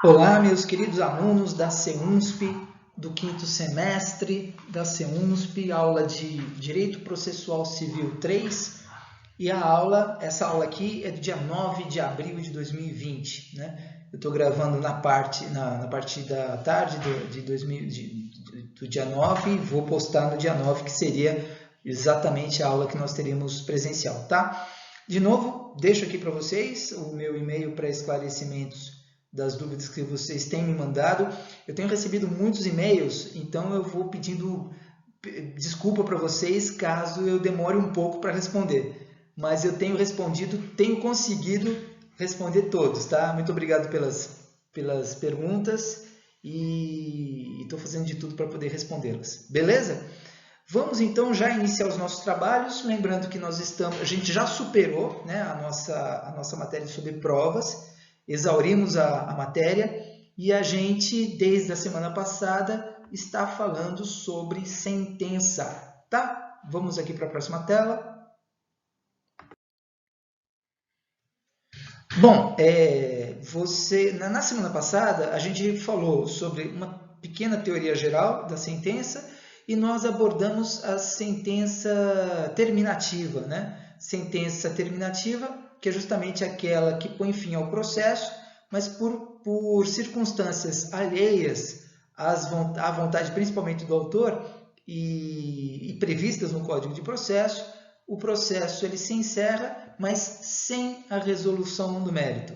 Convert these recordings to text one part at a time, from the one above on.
Olá, meus queridos alunos da CEUNSP, do quinto semestre da CEUNSP, aula de Direito Processual Civil 3. E essa aula aqui é do dia 9 de abril de 2020. Né? Eu estou gravando na parte da tarde do dia 9 e vou postar no dia 9, que seria exatamente a aula que nós teríamos presencial. Tá? De novo, deixo aqui para vocês o meu e-mail para esclarecimentos das dúvidas que vocês têm me mandado. Eu tenho recebido muitos e-mails, então eu vou pedindo desculpa para vocês caso eu demore um pouco para responder. Mas eu tenho conseguido responder todos, tá? Muito obrigado pelas perguntas e estou fazendo de tudo para poder respondê-las. Beleza? Vamos então já iniciar os nossos trabalhos, lembrando que a gente já superou, né, a nossa matéria sobre provas, exaurimos a matéria e a gente, desde a semana passada, está falando sobre sentença, tá? Vamos aqui para a próxima tela. Bom, na semana passada a gente falou sobre uma pequena teoria geral da sentença e nós abordamos a sentença terminativa, né? Sentença terminativa, que é justamente aquela que põe fim ao processo, mas por circunstâncias alheias à vontade principalmente do autor e previstas no Código de Processo, o processo ele se encerra, mas sem a resolução do mérito.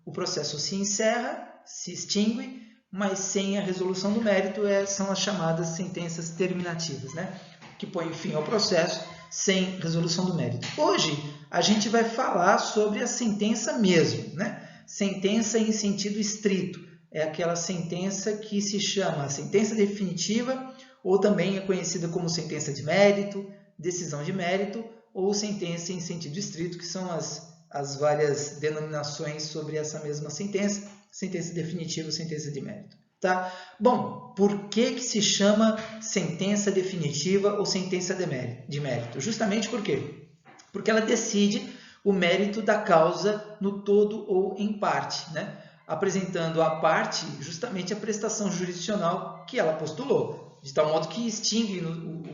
O processo se encerra, se extingue, mas sem a resolução do mérito, são as chamadas sentenças terminativas, né? Que põem fim ao processo sem resolução do mérito. Hoje a gente vai falar sobre a sentença mesmo, né? Sentença em sentido estrito. É aquela sentença que se chama sentença definitiva, ou também é conhecida como sentença de mérito, decisão de mérito, ou sentença em sentido estrito, que são as várias denominações sobre essa mesma sentença, sentença definitiva ou sentença de mérito. Tá? Bom, por que se chama sentença definitiva ou sentença de mérito? Justamente por quê? Porque ela decide o mérito da causa no todo ou em parte, né? Apresentando à parte justamente a prestação jurisdicional que ela postulou, de tal modo que extingue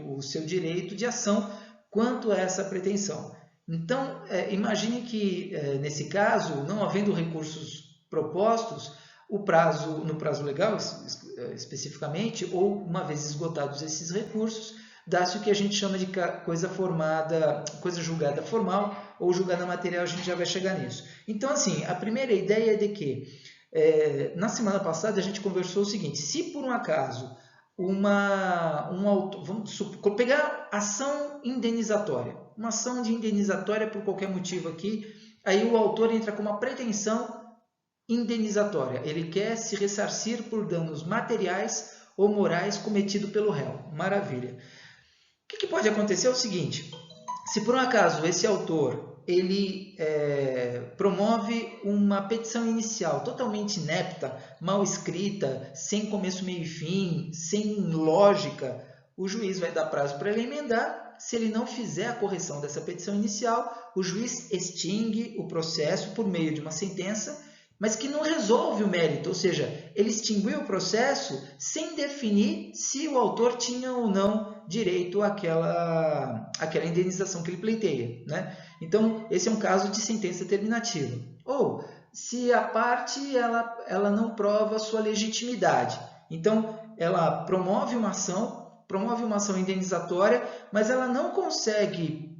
o seu direito de ação quanto a essa pretensão. Então, imagine que, nesse caso, não havendo recursos propostos, no prazo legal, especificamente, ou uma vez esgotados esses recursos, dá-se o que a gente chama de coisa julgada formal ou julgada material, a gente já vai chegar nisso. Então, assim, a primeira ideia é de que, na semana passada, a gente conversou o seguinte: se por um acaso vamos pegar ação indenizatória, uma ação de indenizatória por qualquer motivo aqui, aí o autor entra com uma pretensão indenizatória, ele quer se ressarcir por danos materiais ou morais cometidos pelo réu. Maravilha. O que pode acontecer é o seguinte: se por um acaso esse autor ele promove uma petição inicial totalmente inepta, mal escrita, sem começo, meio e fim, sem lógica, o juiz vai dar prazo para ele emendar. Se ele não fizer a correção dessa petição inicial, o juiz extingue o processo por meio de uma sentença, mas que não resolve o mérito, ou seja, ele extinguiu o processo sem definir se o autor tinha ou não direito àquela indenização que ele pleiteia, né? Então, esse é um caso de sentença terminativa. Ou, se a parte ela não prova sua legitimidade, então ela promove uma ação indenizatória, mas ela não consegue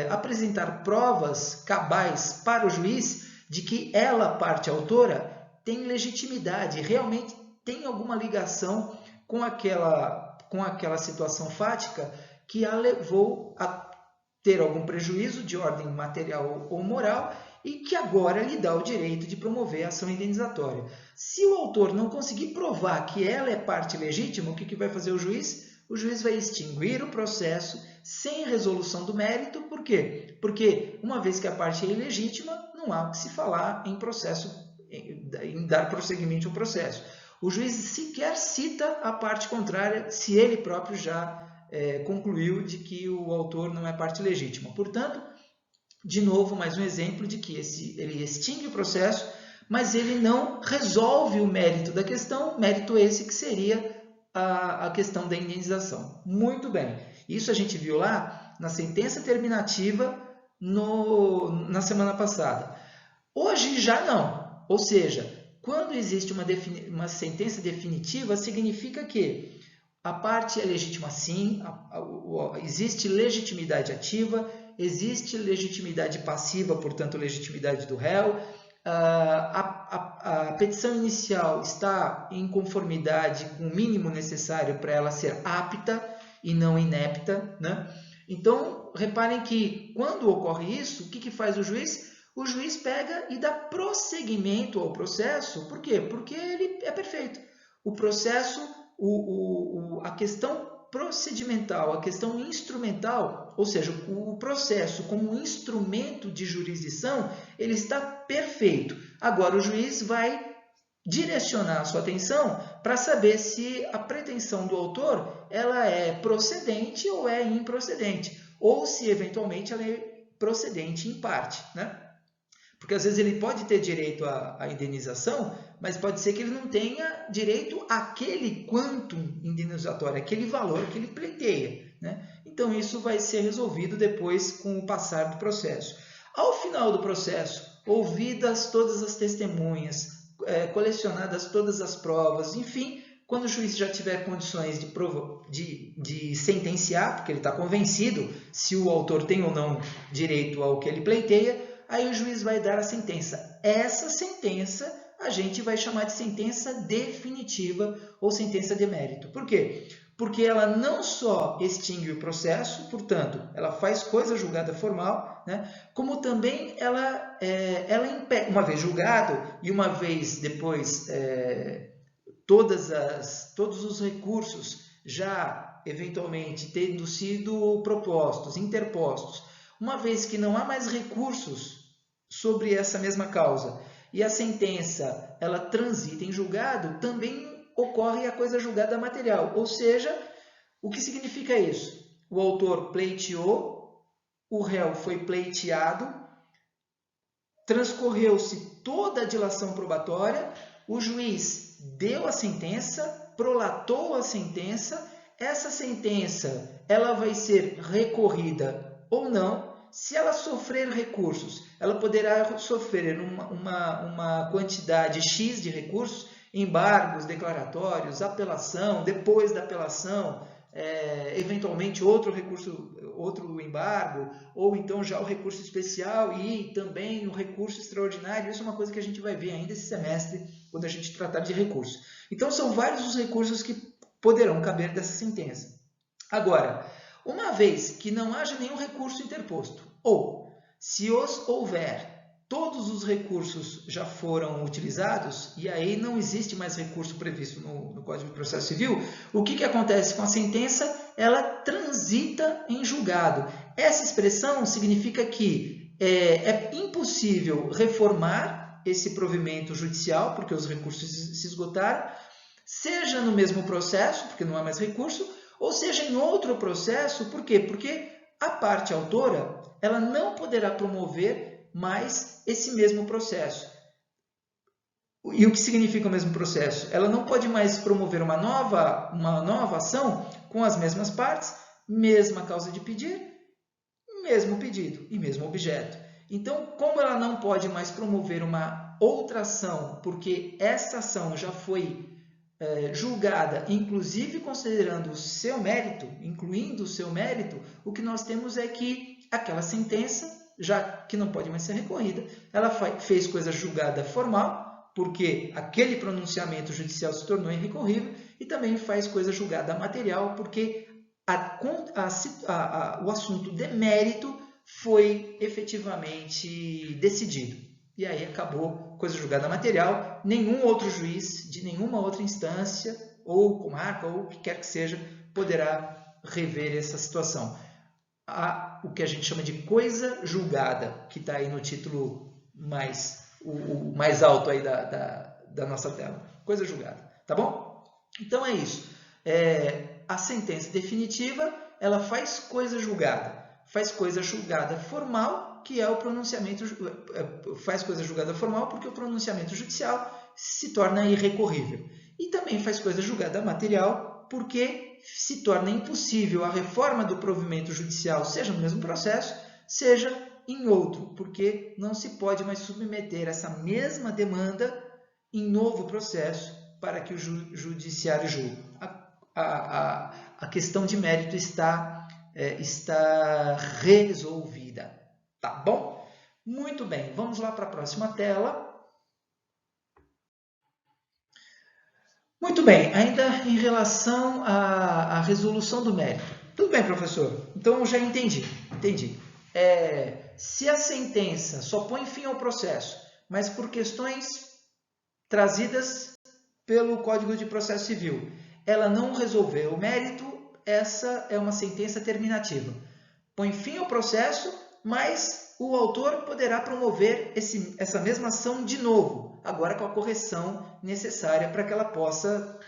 apresentar provas cabais para o juiz de que ela, parte autora, tem legitimidade, realmente tem alguma ligação com aquela situação fática que a levou a ter algum prejuízo de ordem material ou moral e que agora lhe dá o direito de promover a ação indenizatória. Se o autor não conseguir provar que ela é parte legítima, o que vai fazer o juiz? O juiz vai extinguir o processo sem resolução do mérito. Por quê? Porque, uma vez que a parte é ilegítima, não há o que se falar em dar prosseguimento ao processo. O juiz sequer cita a parte contrária, se ele próprio já concluiu de que o autor não é parte legítima. Portanto, de novo, mais um exemplo de que ele extingue o processo, mas ele não resolve o mérito da questão, mérito esse que seria a questão da indenização. Muito bem, isso a gente viu lá na sentença terminativa na semana passada. Hoje já não, ou seja, quando existe uma sentença definitiva, significa que a parte é legítima sim, existe legitimidade ativa, existe legitimidade passiva, portanto, legitimidade do réu. A petição inicial está em conformidade com o mínimo necessário para ela ser apta e não inepta, né? Então, reparem que quando ocorre isso, o que faz o juiz? O juiz pega e dá prosseguimento ao processo. Por quê? Porque ele é perfeito. O processo, a questão procedimental, a questão instrumental, ou seja, o processo como instrumento de jurisdição, ele está perfeito. Agora o juiz vai direcionar a sua atenção para saber se a pretensão do autor ela é procedente ou é improcedente, ou se eventualmente ela é procedente em parte, né? Porque às vezes ele pode ter direito à indenização, mas pode ser que ele não tenha direito àquele quantum indenizatório, aquele valor que ele pleiteia, né? Então isso vai ser resolvido depois com o passar do processo. Ao final do processo, ouvidas todas as testemunhas, colecionadas todas as provas, enfim, quando o juiz já tiver condições de sentenciar, porque ele está convencido se o autor tem ou não direito ao que ele pleiteia, aí o juiz vai dar a sentença. Essa sentença a gente vai chamar de sentença definitiva ou sentença de mérito. Por quê? Porque ela não só extingue o processo, portanto, ela faz coisa julgada formal, né? Como também ela impede, uma vez julgado e uma vez depois todos os recursos já eventualmente tendo sido propostos, interpostos, uma vez que não há mais recursos sobre essa mesma causa e a sentença ela transita em julgado, também ocorre a coisa julgada material. Ou seja, o que significa isso? O autor pleiteou, o réu foi pleiteado, transcorreu-se toda a dilação probatória, o juiz deu a sentença, prolatou a sentença, essa sentença ela vai ser recorrida ou não. Se ela sofrer recursos, ela poderá sofrer uma quantidade X de recursos, embargos declaratórios, apelação, depois da apelação, eventualmente outro recurso, outro embargo, ou então já o recurso especial e também o recurso extraordinário. Isso é uma coisa que a gente vai ver ainda esse semestre, quando a gente tratar de recurso. Então, são vários os recursos que poderão caber dessa sentença. Agora, uma vez que não haja nenhum recurso interposto, ou se houver, todos os recursos já foram utilizados, e aí não existe mais recurso previsto no Código de Processo Civil, o que acontece com a sentença? Ela transita em julgado. Essa expressão significa que é impossível reformar esse provimento judicial, porque os recursos se esgotaram, seja no mesmo processo, porque não há mais recurso, ou seja em outro processo. Por quê? Porque a parte autora ela não poderá promover mais esse mesmo processo. E o que significa o mesmo processo? Ela não pode mais promover uma nova ação com as mesmas partes, mesma causa de pedir, mesmo pedido e mesmo objeto. Então, como ela não pode mais promover uma outra ação, porque essa ação já foi julgada, inclusive considerando o seu mérito, incluindo o seu mérito, o que nós temos é que aquela sentença, já que não pode mais ser recorrida, ela fez coisa julgada formal, porque aquele pronunciamento judicial se tornou irrecorrível, e também faz coisa julgada material, porque o assunto de mérito foi efetivamente decidido. E aí acabou coisa julgada material, nenhum outro juiz de nenhuma outra instância, ou comarca, ou o que quer que seja, poderá rever essa situação. Há o que a gente chama de coisa julgada, que está aí no título o mais alto aí da nossa tela. Coisa julgada, tá bom? Então é isso. A sentença definitiva, ela faz coisa julgada formal, que é o pronunciamento, faz coisa julgada formal porque o pronunciamento judicial se torna irrecorrível. E também faz coisa julgada material porque se torna impossível a reforma do provimento judicial, seja no mesmo processo, seja em outro, porque não se pode mais submeter essa mesma demanda em novo processo para que o judiciário julgue. A questão de mérito está resolvida. Tá bom? Muito bem, vamos lá para a próxima tela. Muito bem, ainda em relação à resolução do mérito. Tudo bem, professor? Então eu já entendi. Se a sentença só põe fim ao processo, mas por questões trazidas pelo Código de Processo Civil, ela não resolveu o mérito, essa é uma sentença terminativa. Põe fim ao processo, mas o autor poderá promover essa mesma ação de novo, agora com a correção necessária para que ela possa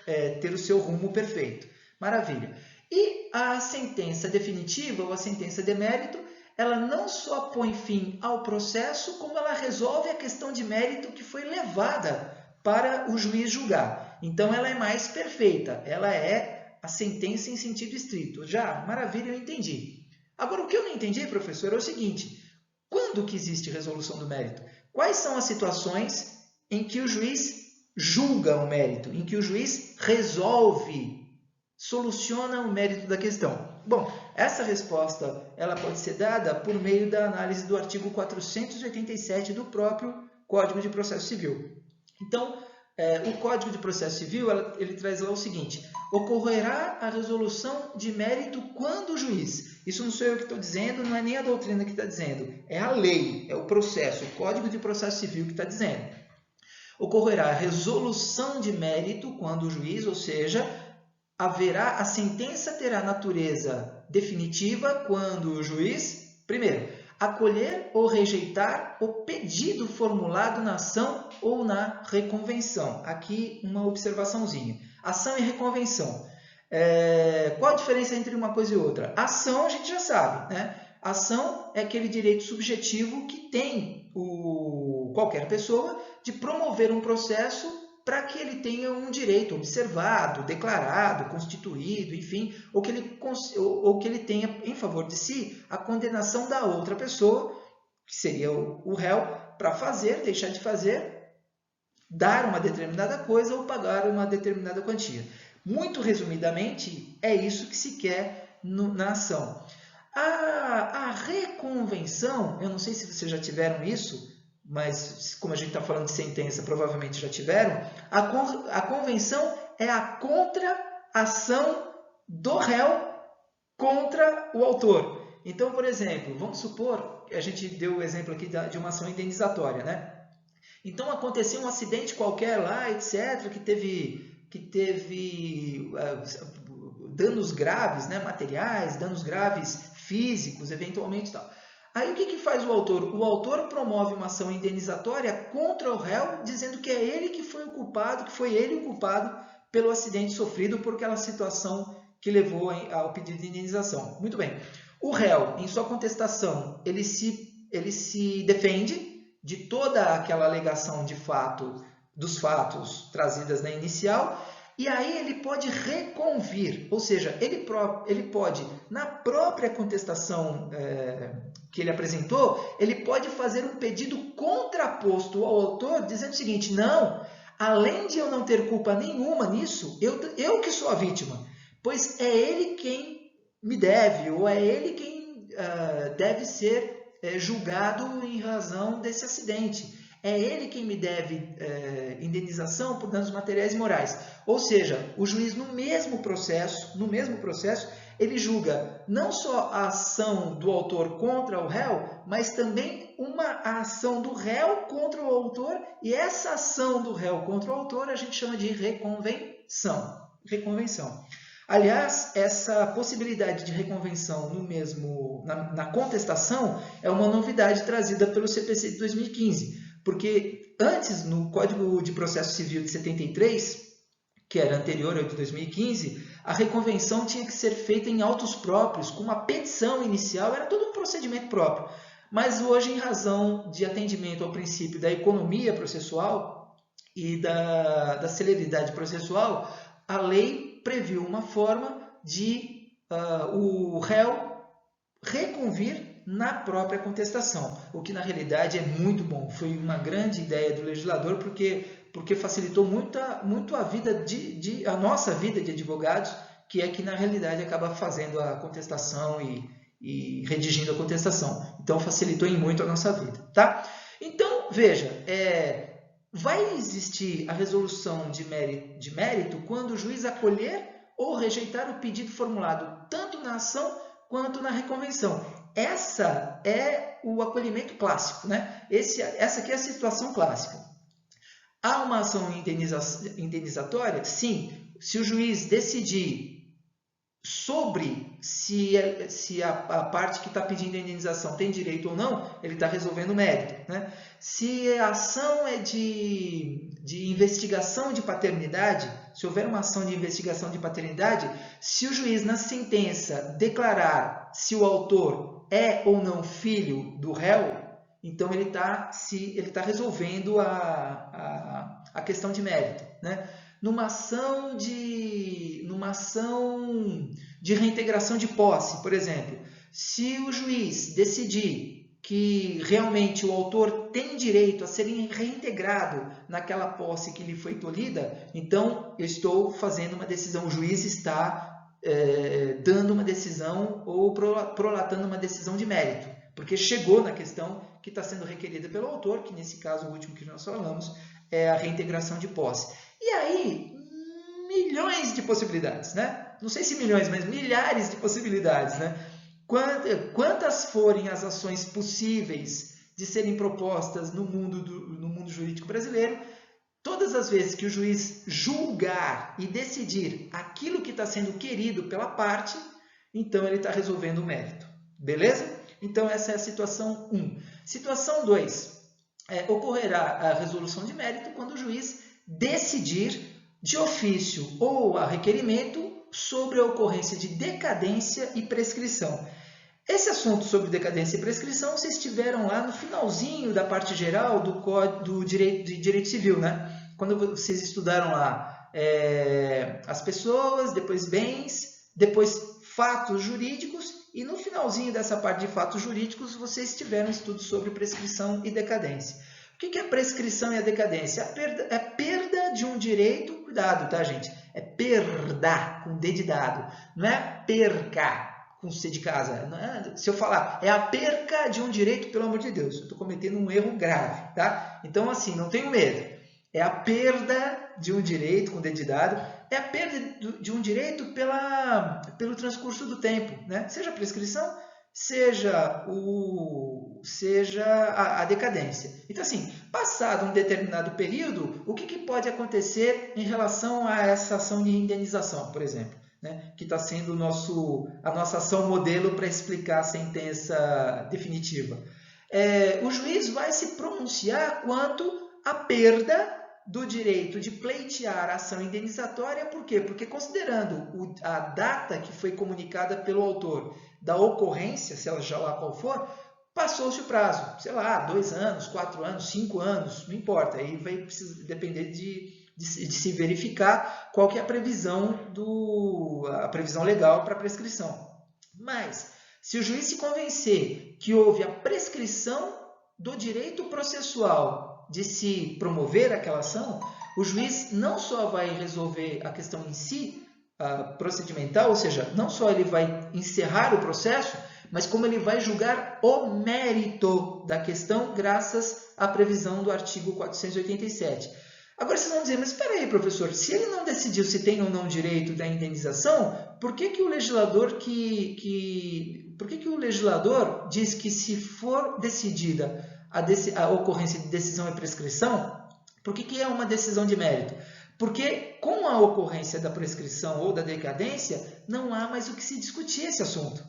ter o seu rumo perfeito. Maravilha. E a sentença definitiva, ou a sentença de mérito, ela não só põe fim ao processo, como ela resolve a questão de mérito que foi levada para o juiz julgar. Então, ela é mais perfeita, ela é a sentença em sentido estrito. Já, maravilha, eu entendi. Agora, o que eu não entendi, professor, é o seguinte: quando que existe resolução do mérito? Quais são as situações em que o juiz julga o mérito, em que o juiz resolve, soluciona o mérito da questão? Bom, essa resposta ela pode ser dada por meio da análise do artigo 487 do próprio Código de Processo Civil. Então, o Código de Processo Civil ele traz lá o seguinte: ocorrerá a resolução de mérito quando o juiz... Isso não sou eu que estou dizendo, não é nem a doutrina que está dizendo, é a lei, é o processo, o Código de Processo Civil que está dizendo. Ocorrerá a resolução de mérito quando o juiz, ou seja, a sentença terá natureza definitiva quando o juiz, primeiro, acolher ou rejeitar o pedido formulado na ação ou na reconvenção. Aqui uma observaçãozinha. Ação e reconvenção. Qual a diferença entre uma coisa e outra? Ação a gente já sabe, né? Ação é aquele direito subjetivo que tem qualquer pessoa de promover um processo para que ele tenha um direito observado, declarado, constituído, enfim, ou que ele tenha em favor de si a condenação da outra pessoa, que seria o réu, para fazer, deixar de fazer, dar uma determinada coisa ou pagar uma determinada quantia. Muito resumidamente, é isso que se quer na ação. A reconvenção, eu não sei se vocês já tiveram isso, mas como a gente está falando de sentença, provavelmente já tiveram. A convenção é a contra-ação do réu contra o autor. Então, por exemplo, vamos supor, a gente deu o exemplo aqui de uma ação indenizatória, né? Então, aconteceu um acidente qualquer lá, etc., que teve danos graves, né, materiais, danos graves físicos, eventualmente tal. Aí o que faz o autor? O autor promove uma ação indenizatória contra o réu, dizendo que é ele que foi o culpado, que foi ele o culpado pelo acidente sofrido por aquela situação que levou ao pedido de indenização. Muito bem. O réu, em sua contestação, ele se defende de toda aquela alegação de fato, dos fatos trazidas na inicial, e aí ele pode reconvir, ou seja, ele pode, na própria contestação que ele apresentou, ele pode fazer um pedido contraposto ao autor, dizendo o seguinte: não, além de eu não ter culpa nenhuma nisso, eu que sou a vítima, pois é ele quem me deve, ou é ele quem deve ser julgado em razão desse acidente. É ele quem me deve indenização por danos materiais e morais. Ou seja, o juiz no mesmo processo, ele julga não só a ação do autor contra o réu, mas também uma ação do réu contra o autor, e essa ação do réu contra o autor a gente chama de reconvenção. Aliás, essa possibilidade de reconvenção na contestação é uma novidade trazida pelo CPC de 2015, porque antes, no Código de Processo Civil de 73, que era anterior ao de 2015, a reconvenção tinha que ser feita em autos próprios, com uma petição inicial, era todo um procedimento próprio. Mas hoje, em razão de atendimento ao princípio da economia processual e da celeridade processual, a lei previu uma forma de o réu reconvir na própria contestação, o que na realidade é muito bom. Foi uma grande ideia do legislador, porque facilitou muito a vida a nossa vida de advogados, que é que na realidade acaba fazendo a contestação e redigindo a contestação. Então facilitou em muito a nossa vida, tá? Então veja, vai existir a resolução de mérito quando o juiz acolher ou rejeitar o pedido formulado tanto na ação quanto na reconvenção. Essa é o acolhimento clássico, né? Essa aqui é a situação clássica. Há uma ação indenizatória? Sim. Se o juiz decidir sobre se a parte que está pedindo a indenização tem direito ou não, ele está resolvendo o mérito, né? Se a ação é de investigação de paternidade, se houver uma ação de investigação de paternidade, se o juiz na sentença declarar se o autor é ou não filho do réu, então ele está resolvendo a questão de mérito, né? Numa ação de reintegração de posse, por exemplo, se o juiz decidir que realmente o autor tem direito a ser reintegrado naquela posse que lhe foi tolhida, então eu estou fazendo uma decisão, o juiz está dando uma decisão ou prolatando uma decisão de mérito, porque chegou na questão que está sendo requerida pelo autor, que nesse caso, o último que nós falamos, é a reintegração de posse. E aí, milhões de possibilidades, né? Não sei se milhões, mas milhares de possibilidades, né? Quantas forem as ações possíveis de serem propostas no mundo jurídico brasileiro, todas as vezes que o juiz julgar e decidir aquilo que está sendo querido pela parte, então ele está resolvendo o mérito. Beleza? Então essa é a situação 1. Situação 2. Ocorrerá a resolução de mérito quando o juiz decidir de ofício ou a requerimento sobre a ocorrência de decadência e prescrição. Esse assunto sobre decadência e prescrição, vocês tiveram lá no finalzinho da parte geral do direito civil, né? Quando vocês estudaram lá as pessoas, depois bens, depois fatos jurídicos, e no finalzinho dessa parte de fatos jurídicos, vocês tiveram estudo sobre prescrição e decadência. O que é a prescrição e a decadência? É perda de um direito, cuidado, tá, gente? É perda, com D de dado, não é perca, com C de casa. Não é, se eu falar, é a perca de um direito, pelo amor de Deus, eu estou cometendo um erro grave, tá? Então, assim, não tenho medo. É a perda de um direito, com D de dado, é a perda de um direito pelo transcurso do tempo, né? Seja a prescrição, seja a decadência. Então, assim, passado um determinado período, o que pode acontecer em relação a essa ação de indenização, por exemplo, né? Que está sendo a nossa ação modelo para explicar a sentença definitiva. O juiz vai se pronunciar quanto à perda do direito de pleitear a ação indenizatória. Por quê? Porque considerando a data que foi comunicada pelo autor da ocorrência, seja lá qual for, passou-se o prazo, sei lá, 2 anos, 4 anos, 5 anos, não importa, aí vai depender de se verificar qual que é a previsão legal para a prescrição. Mas, se o juiz se convencer que houve a prescrição do direito processual de se promover aquela ação, o juiz não só vai resolver a questão em si, procedimental, ou seja, não só ele vai encerrar o processo, mas como ele vai julgar o mérito da questão graças à previsão do artigo 487. Agora vocês vão dizer, mas espera aí, professor, se ele não decidiu se tem ou não direito da indenização, por que o legislador diz que se for decidida a ocorrência de decisão e prescrição, por que é uma decisão de mérito? Porque com a ocorrência da prescrição ou da decadência, não há mais o que se discutir esse assunto.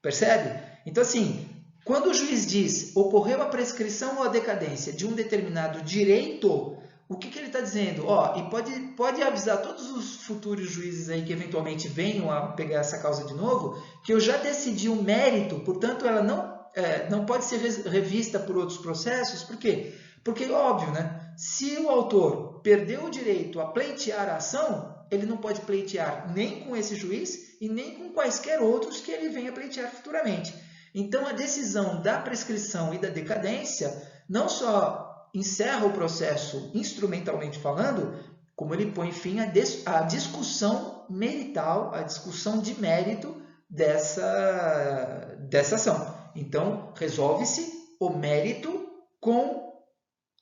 Percebe? Então, assim, quando o juiz diz ocorreu a prescrição ou a decadência de um determinado direito, o que ele está dizendo? E pode avisar todos os futuros juízes aí que eventualmente venham a pegar essa causa de novo, que eu já decidi o mérito, portanto, ela não não pode ser revista por outros processos. Por quê? Porque, óbvio, né? Se o autor perdeu o direito a pleitear a ação, ele não pode pleitear nem com esse juiz e nem com quaisquer outros que ele venha pleitear futuramente. Então, a decisão da prescrição e da decadência não só encerra o processo instrumentalmente falando, como ele põe fim à discussão merital, à discussão de mérito dessa ação. Então, resolve-se o mérito com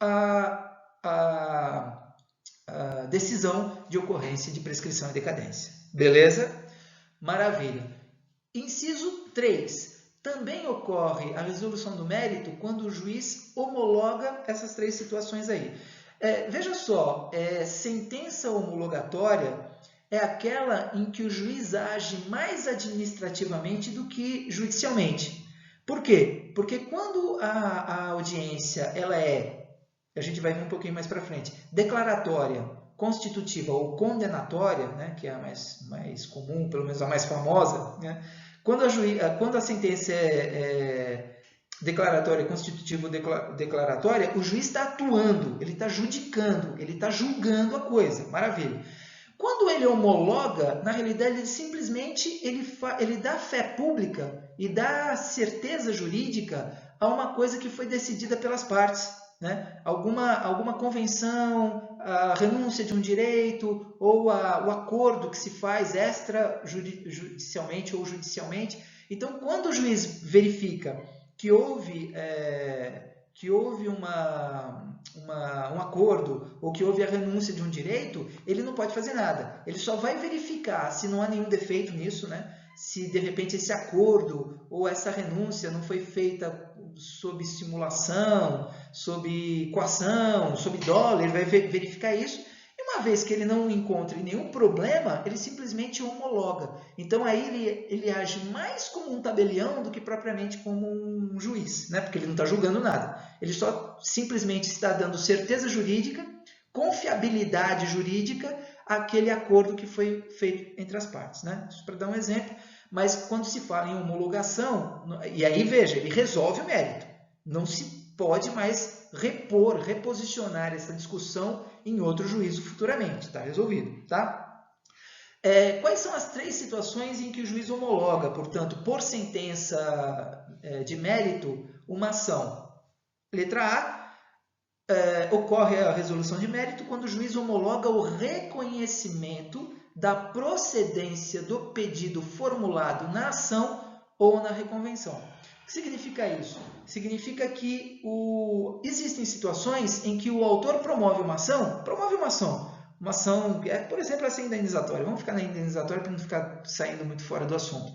a decisão de ocorrência de prescrição e decadência. Beleza? Maravilha. Inciso 3. Também ocorre a resolução do mérito quando o juiz homologa essas 3 situações aí. Veja só, sentença homologatória é aquela em que o juiz age mais administrativamente do que judicialmente. Por quê? Porque quando a audiência ela a gente vai ver um pouquinho mais para frente, declaratória, constitutiva ou condenatória, né, que é a mais comum, pelo menos a mais famosa, né, quando a sentença é declaratória, constitutiva ou declaratória, o juiz está atuando, ele está judicando, ele está julgando a coisa. Maravilha. Quando ele homologa, na realidade, ele simplesmente ele dá fé pública e dá certeza jurídica a uma coisa que foi decidida pelas partes. Né? Alguma convenção, a renúncia de um direito ou o acordo que se faz extrajudicialmente ou judicialmente. Então, quando o juiz verifica que houve um acordo ou que houve a renúncia de um direito, ele não pode fazer nada. Ele só vai verificar se não há nenhum defeito nisso, né? Se de repente esse acordo ou essa renúncia não foi feita sob simulação, sob coação, sob dolo, ele vai verificar isso. E uma vez que ele não encontre nenhum problema, ele simplesmente homologa. Então aí ele age mais como um tabelião do que propriamente como um juiz, né? Porque ele não está julgando nada. Ele só simplesmente está dando certeza jurídica, confiabilidade jurídica àquele acordo que foi feito entre as partes, né? Isso para dar um exemplo. Mas quando se fala em homologação, e aí veja, ele resolve o mérito. Não se pode mais reposicionar essa discussão em outro juízo futuramente. Está resolvido, tá? Quais são as 3 situações em que o juiz homologa, portanto, por sentença de mérito, uma ação? Letra A, ocorre a resolução de mérito quando o juiz homologa o reconhecimento da procedência do pedido formulado na ação ou na reconvenção. O que significa isso? Significa que existem situações em que o autor promove uma ação, por exemplo, essa indenizatória. Vamos ficar na indenizatória para não ficar saindo muito fora do assunto.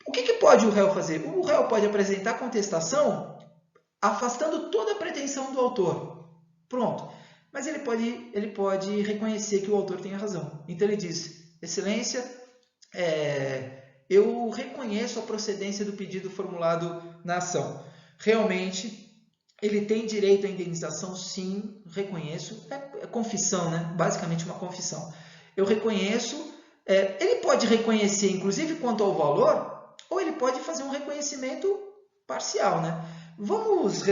O que pode o réu fazer? O réu pode apresentar contestação afastando toda a pretensão do autor. Pronto. Mas ele pode reconhecer que o autor tem razão. Então ele diz, excelência, eu reconheço a procedência do pedido formulado na ação. Realmente, ele tem direito à indenização? Sim, reconheço. É confissão, né? Basicamente uma confissão. Eu reconheço. Ele pode reconhecer, inclusive, quanto ao valor, ou ele pode fazer um reconhecimento parcial, né? Vamos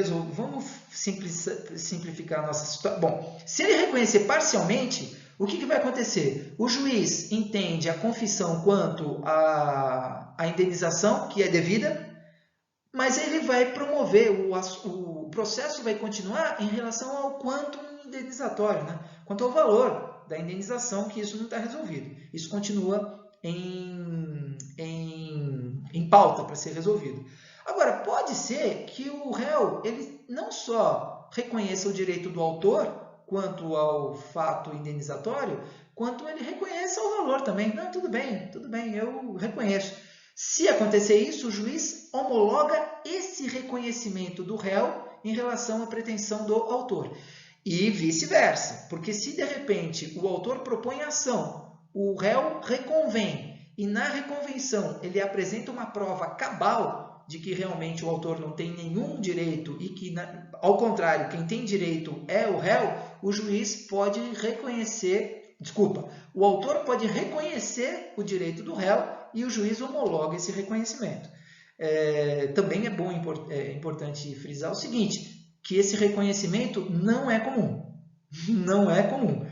simplificar a nossa situação. Bom, se ele reconhecer parcialmente, o que vai acontecer? O juiz entende a confissão quanto à indenização, que é devida, mas ele vai promover, o processo vai continuar em relação ao quanto indenizatório, né? Quanto ao valor da indenização, que isso não está resolvido. Isso continua em pauta para ser resolvido. Agora, pode ser que o réu ele não só reconheça o direito do autor quanto ao fato indenizatório, quanto ele reconheça o valor também. Não, tudo bem, eu reconheço. Se acontecer isso, o juiz homologa esse reconhecimento do réu em relação à pretensão do autor. E vice-versa, porque se de repente o autor propõe ação, o réu reconvém, e na reconvenção ele apresenta uma prova cabal de que realmente o autor não tem nenhum direito e que, ao contrário, quem tem direito é o réu, o juiz pode o autor pode reconhecer o direito do réu e o juiz homologa esse reconhecimento. Também é importante frisar o seguinte, que esse reconhecimento não é comum. Não é comum.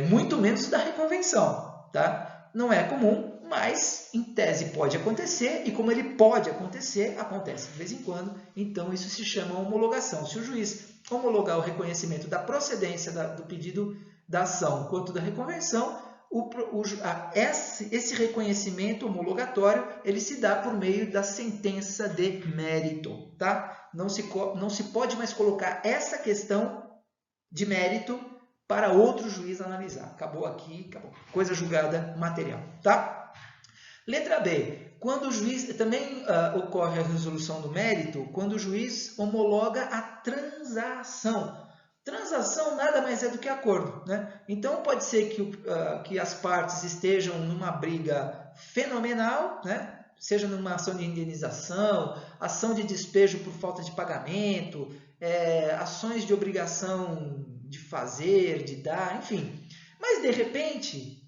Muito menos da reconvenção. Tá? Não é comum, mas em tese pode acontecer, e como ele pode acontecer, acontece de vez em quando, então isso se chama homologação. Se o juiz homologar o reconhecimento da procedência do pedido da ação quanto da reconvenção, esse reconhecimento homologatório ele se dá por meio da sentença de mérito. Tá? Não se pode mais colocar essa questão de mérito para outro juiz analisar. Acabou aqui, acabou. Coisa julgada material. Tá? Letra B. Quando o juiz, também ocorre a resolução do mérito quando o juiz homologa a transação. Transação nada mais é do que acordo. Né? Então, pode ser que as partes estejam numa briga fenomenal, né? Seja numa ação de indenização, ação de despejo por falta de pagamento, ações de obrigação de fazer, de dar, enfim. Mas, de repente,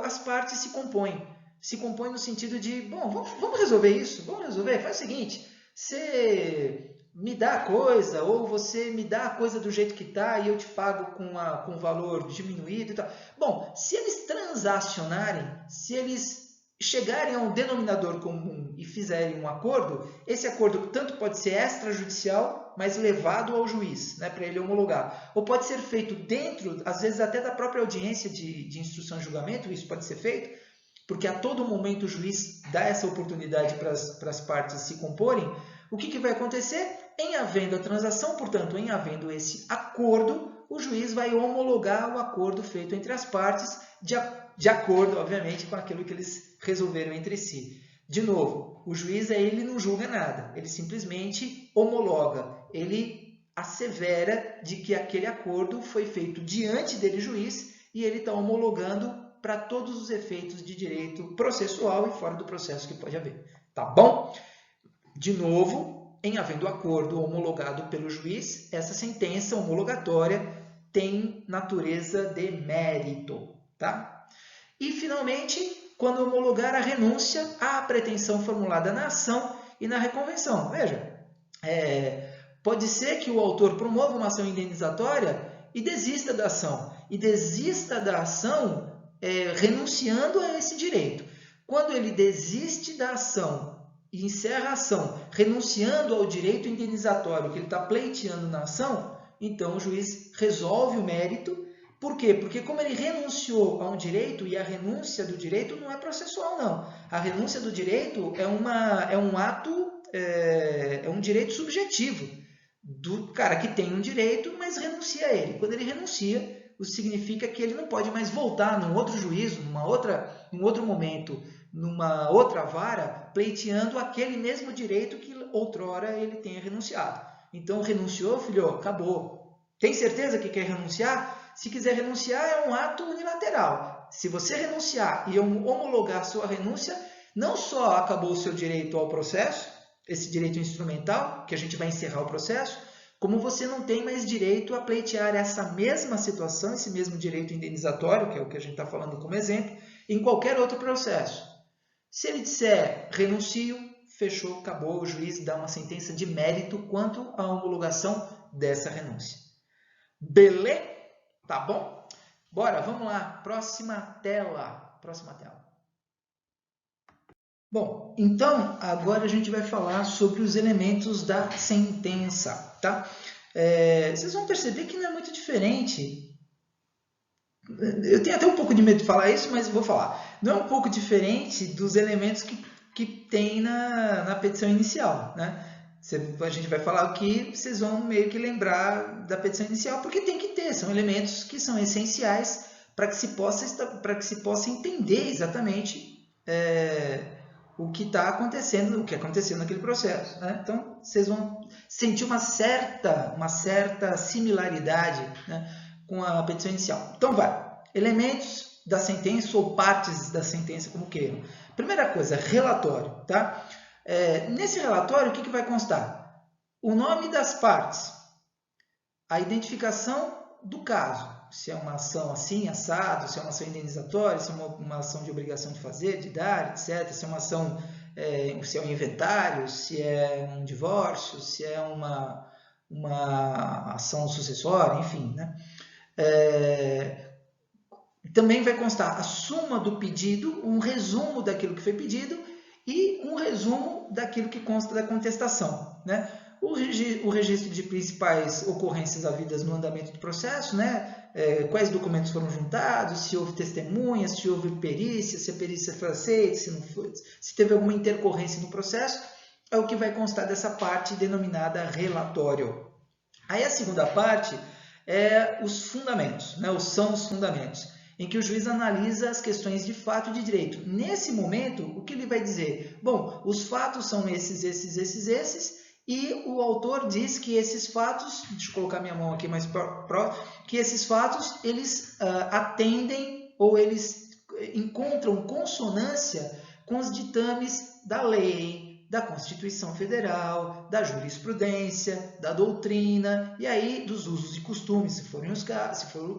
as partes se compõem. Se compõem no sentido de, bom, vamos resolver isso, vamos resolver. Faz o seguinte, você me dá a coisa, ou você me dá a coisa do jeito que está e eu te pago com o valor diminuído e tal. Bom, se eles transacionarem, se eles chegarem a um denominador comum e fizerem um acordo, esse acordo tanto pode ser extrajudicial, mas levado ao juiz, né, para ele homologar. Ou pode ser feito dentro, às vezes até da própria audiência de instrução e julgamento, isso pode ser feito, porque a todo momento o juiz dá essa oportunidade para as partes se comporem. O que vai acontecer? Em havendo a transação, portanto, em havendo esse acordo, o juiz vai homologar o acordo feito entre as partes, de acordo, obviamente, com aquilo que eles resolveram entre si. De novo, o juiz ele não julga nada, ele simplesmente homologa, ele assevera de que aquele acordo foi feito diante dele, juiz, e ele está homologando para todos os efeitos de direito processual e fora do processo que pode haver. Tá bom? De novo, em havendo acordo homologado pelo juiz, essa sentença homologatória tem natureza de mérito. Tá? E, finalmente, quando homologar a renúncia à pretensão formulada na ação e na reconvenção. Veja, pode ser que o autor promova uma ação indenizatória e desista da ação. E desista da ação renunciando a esse direito. Quando ele desiste da ação e encerra a ação, renunciando ao direito indenizatório que ele está pleiteando na ação, então o juiz resolve o mérito. Por quê? Porque como ele renunciou a um direito, e a renúncia do direito não é processual, não. A renúncia do direito é um direito subjetivo do cara que tem um direito, mas renuncia a ele. Quando ele renuncia, isso significa que ele não pode mais voltar num outro juízo, num outro momento, numa outra vara, pleiteando aquele mesmo direito que outrora ele tenha renunciado. Então, renunciou, filho, acabou. Tem certeza que quer renunciar? Se quiser renunciar, é um ato unilateral. Se você renunciar e homologar a sua renúncia, não só acabou o seu direito ao processo, esse direito instrumental, que a gente vai encerrar o processo, como você não tem mais direito a pleitear essa mesma situação, esse mesmo direito indenizatório, que é o que a gente está falando como exemplo, em qualquer outro processo. Se ele disser renuncio, fechou, acabou, o juiz dá uma sentença de mérito quanto à homologação dessa renúncia. Beleza? Tá bom? Bora, vamos lá. Próxima tela. Bom, então, agora a gente vai falar sobre os elementos da sentença, tá? Vocês vão perceber que não é muito diferente. Eu tenho até um pouco de medo de falar isso, mas vou falar. Não é um pouco diferente dos elementos que tem na petição inicial, né? A gente vai falar aqui, vocês vão meio que lembrar da petição inicial, porque tem que ter, são elementos que são essenciais para que se possa entender exatamente o que está acontecendo, o que aconteceu naquele processo. Né? Então, vocês vão sentir uma certa similaridade, né, com a petição inicial. Então, elementos da sentença ou partes da sentença, como queiram. Primeira coisa, relatório. Tá? Nesse relatório, o que vai constar? O nome das partes, a identificação do caso, se é uma ação assim, assado, se é uma ação indenizatória, se é uma ação de obrigação de fazer, de dar, etc., se é uma ação se é um inventário, se é um divórcio, se é uma ação sucessória, enfim, né? Também vai constar a suma do pedido, um resumo daquilo que foi pedido e um resumo daquilo que consta da contestação, né? O registro de principais ocorrências havidas no andamento do processo, né? Quais documentos foram juntados, se houve testemunhas, se houve perícia, se a perícia foi aceita, se não foi, se teve alguma intercorrência no processo, é o que vai constar dessa parte denominada relatório. Aí a segunda parte é os fundamentos, né? São os fundamentos, em que o juiz analisa as questões de fato e de direito. Nesse momento, o que ele vai dizer? Bom, os fatos são esses, e o autor diz que esses fatos, deixa eu colocar minha mão aqui mais próximo, que esses fatos, eles atendem ou eles encontram consonância com os ditames da lei, da Constituição Federal, da jurisprudência, da doutrina, e aí dos usos e costumes, se for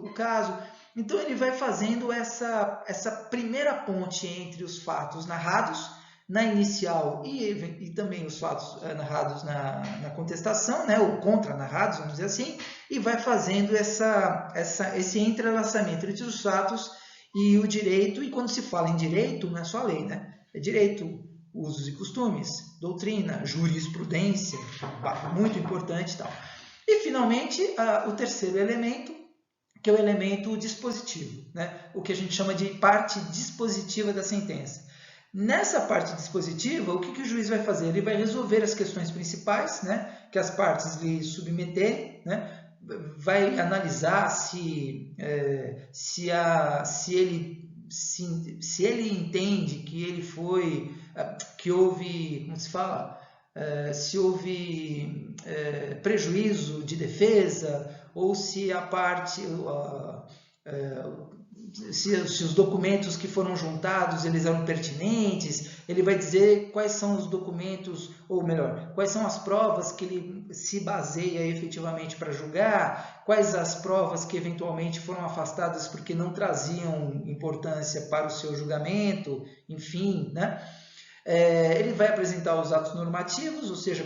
o caso. Então ele vai fazendo essa primeira ponte entre os fatos narrados na inicial e também os fatos narrados na contestação, né, ou contra-narrados, vamos dizer assim, e vai fazendo esse entrelaçamento entre os fatos e o direito. E quando se fala em direito, não é só a lei, né? É direito, usos e costumes, doutrina, jurisprudência, muito importante e tal. E, finalmente, o terceiro elemento, que é o elemento dispositivo, né? O que a gente chama de parte dispositiva da sentença. Nessa parte dispositiva, o que o juiz vai fazer? Ele vai resolver as questões principais, né, que as partes lhe submeterem, né, vai analisar se ele entende que houve, como se fala, se houve prejuízo de defesa, ou se a parte... se os documentos que foram juntados eles eram pertinentes. Ele vai dizer quais são os documentos, ou melhor, quais são as provas que ele se baseia efetivamente para julgar, quais as provas que eventualmente foram afastadas porque não traziam importância para o seu julgamento, enfim, né? Ele vai apresentar os atos normativos, ou seja,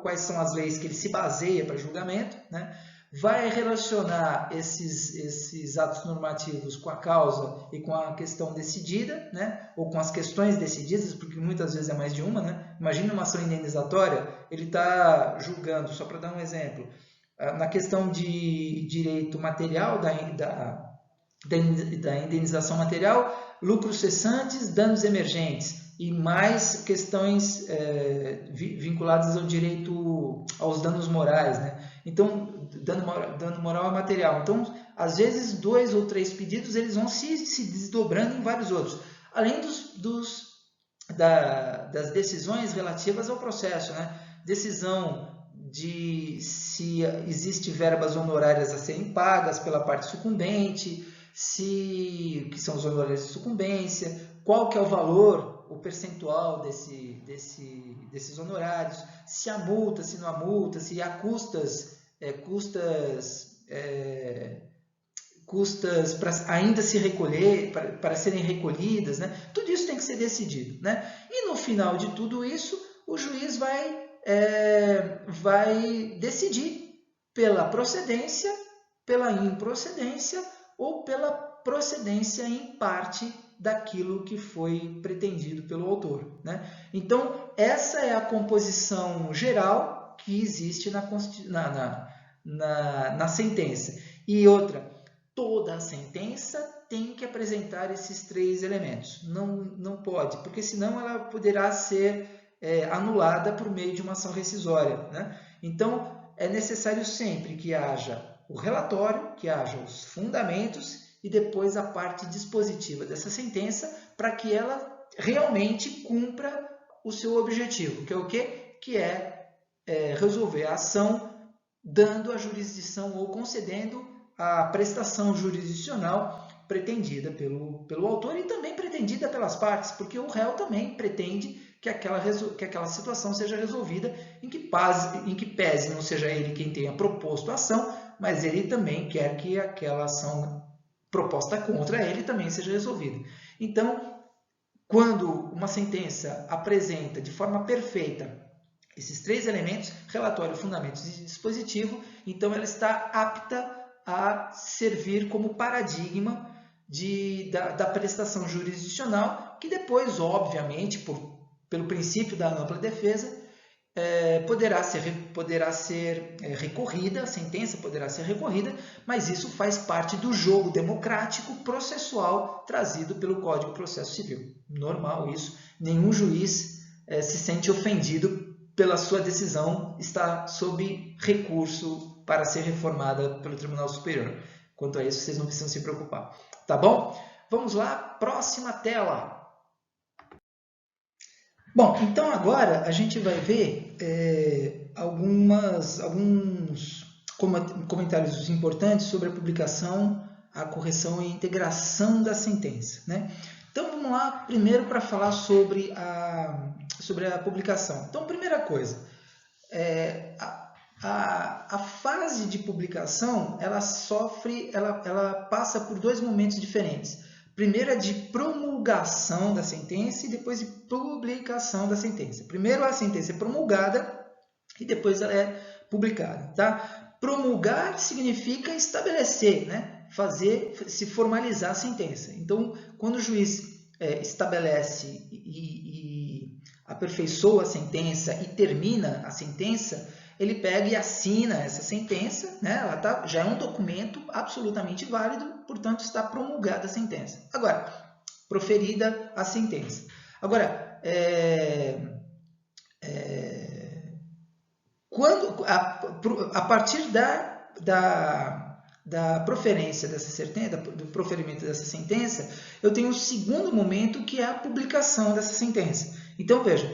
quais são as leis que ele se baseia para julgamento, né? Vai relacionar esses atos normativos com a causa e com a questão decidida, né? Ou com as questões decididas, porque muitas vezes é mais de uma, né? Imagina uma ação indenizatória, ele está julgando, só para dar um exemplo, na questão de direito material, da indenização material, lucros cessantes, danos emergentes, e mais questões vinculadas ao direito aos danos morais, né? Então, dano moral é material. Então, às vezes, 2 ou 3 pedidos eles vão se desdobrando em vários outros. Além das decisões relativas ao processo, né? Decisão de se existe verbas honorárias a serem pagas pela parte sucumbente, que são os honorários de sucumbência, qual que é o valor, o percentual desses honorários, se há multa, se não há multa, se há custas para ainda se recolher, para serem recolhidas, né? Tudo isso tem que ser decidido, né? E no final de tudo isso, o juiz vai decidir pela procedência, pela improcedência ou pela procedência em parte daquilo que foi pretendido pelo autor, né? Então, essa é a composição geral que existe na sentença. E outra, toda a sentença tem que apresentar esses 3 elementos. Não pode, porque senão ela poderá ser anulada por meio de uma ação rescisória, né? Então, é necessário sempre que haja o relatório, que haja os fundamentos e depois a parte dispositiva dessa sentença, para que ela realmente cumpra o seu objetivo, que é o quê? Que é resolver a ação dando a jurisdição ou concedendo a prestação jurisdicional pretendida pelo autor e também pretendida pelas partes, porque o réu também pretende que aquela situação seja resolvida, em que pese não seja ele quem tenha proposto a ação, mas ele também quer que aquela ação proposta contra ele também seja resolvida. Então, quando uma sentença apresenta de forma perfeita esses 3 elementos, relatório, fundamentos e dispositivo, então ela está apta a servir como paradigma da prestação jurisdicional, que depois, obviamente, pelo princípio da ampla defesa, poderá ser recorrida, a sentença poderá ser recorrida, mas isso faz parte do jogo democrático processual trazido pelo Código de Processo Civil. Normal isso, nenhum juiz se sente ofendido pela sua decisão estar sob recurso para ser reformada pelo Tribunal Superior. Quanto a isso, vocês não precisam se preocupar. Tá bom? Vamos lá, próxima tela. Bom, então agora a gente vai ver alguns comentários importantes sobre a publicação, a correção e a integração da sentença, né? Então vamos lá primeiro para falar sobre a publicação. Então, primeira coisa, a fase de publicação ela passa por 2 momentos diferentes. Primeiro é de promulgação da sentença e depois de publicação da sentença. Primeiro a sentença é promulgada e depois ela é publicada. Tá? Promulgar significa estabelecer, né? Se formalizar a sentença. Então, quando o juiz estabelece e aperfeiçoa a sentença e termina a sentença, ele pega e assina essa sentença, né? Ela já é um documento absolutamente válido, portanto está promulgada a sentença. Agora, proferida a sentença. Agora, a partir da proferência dessa sentença, do proferimento dessa sentença, eu tenho um segundo momento que é a publicação dessa sentença. Então, veja,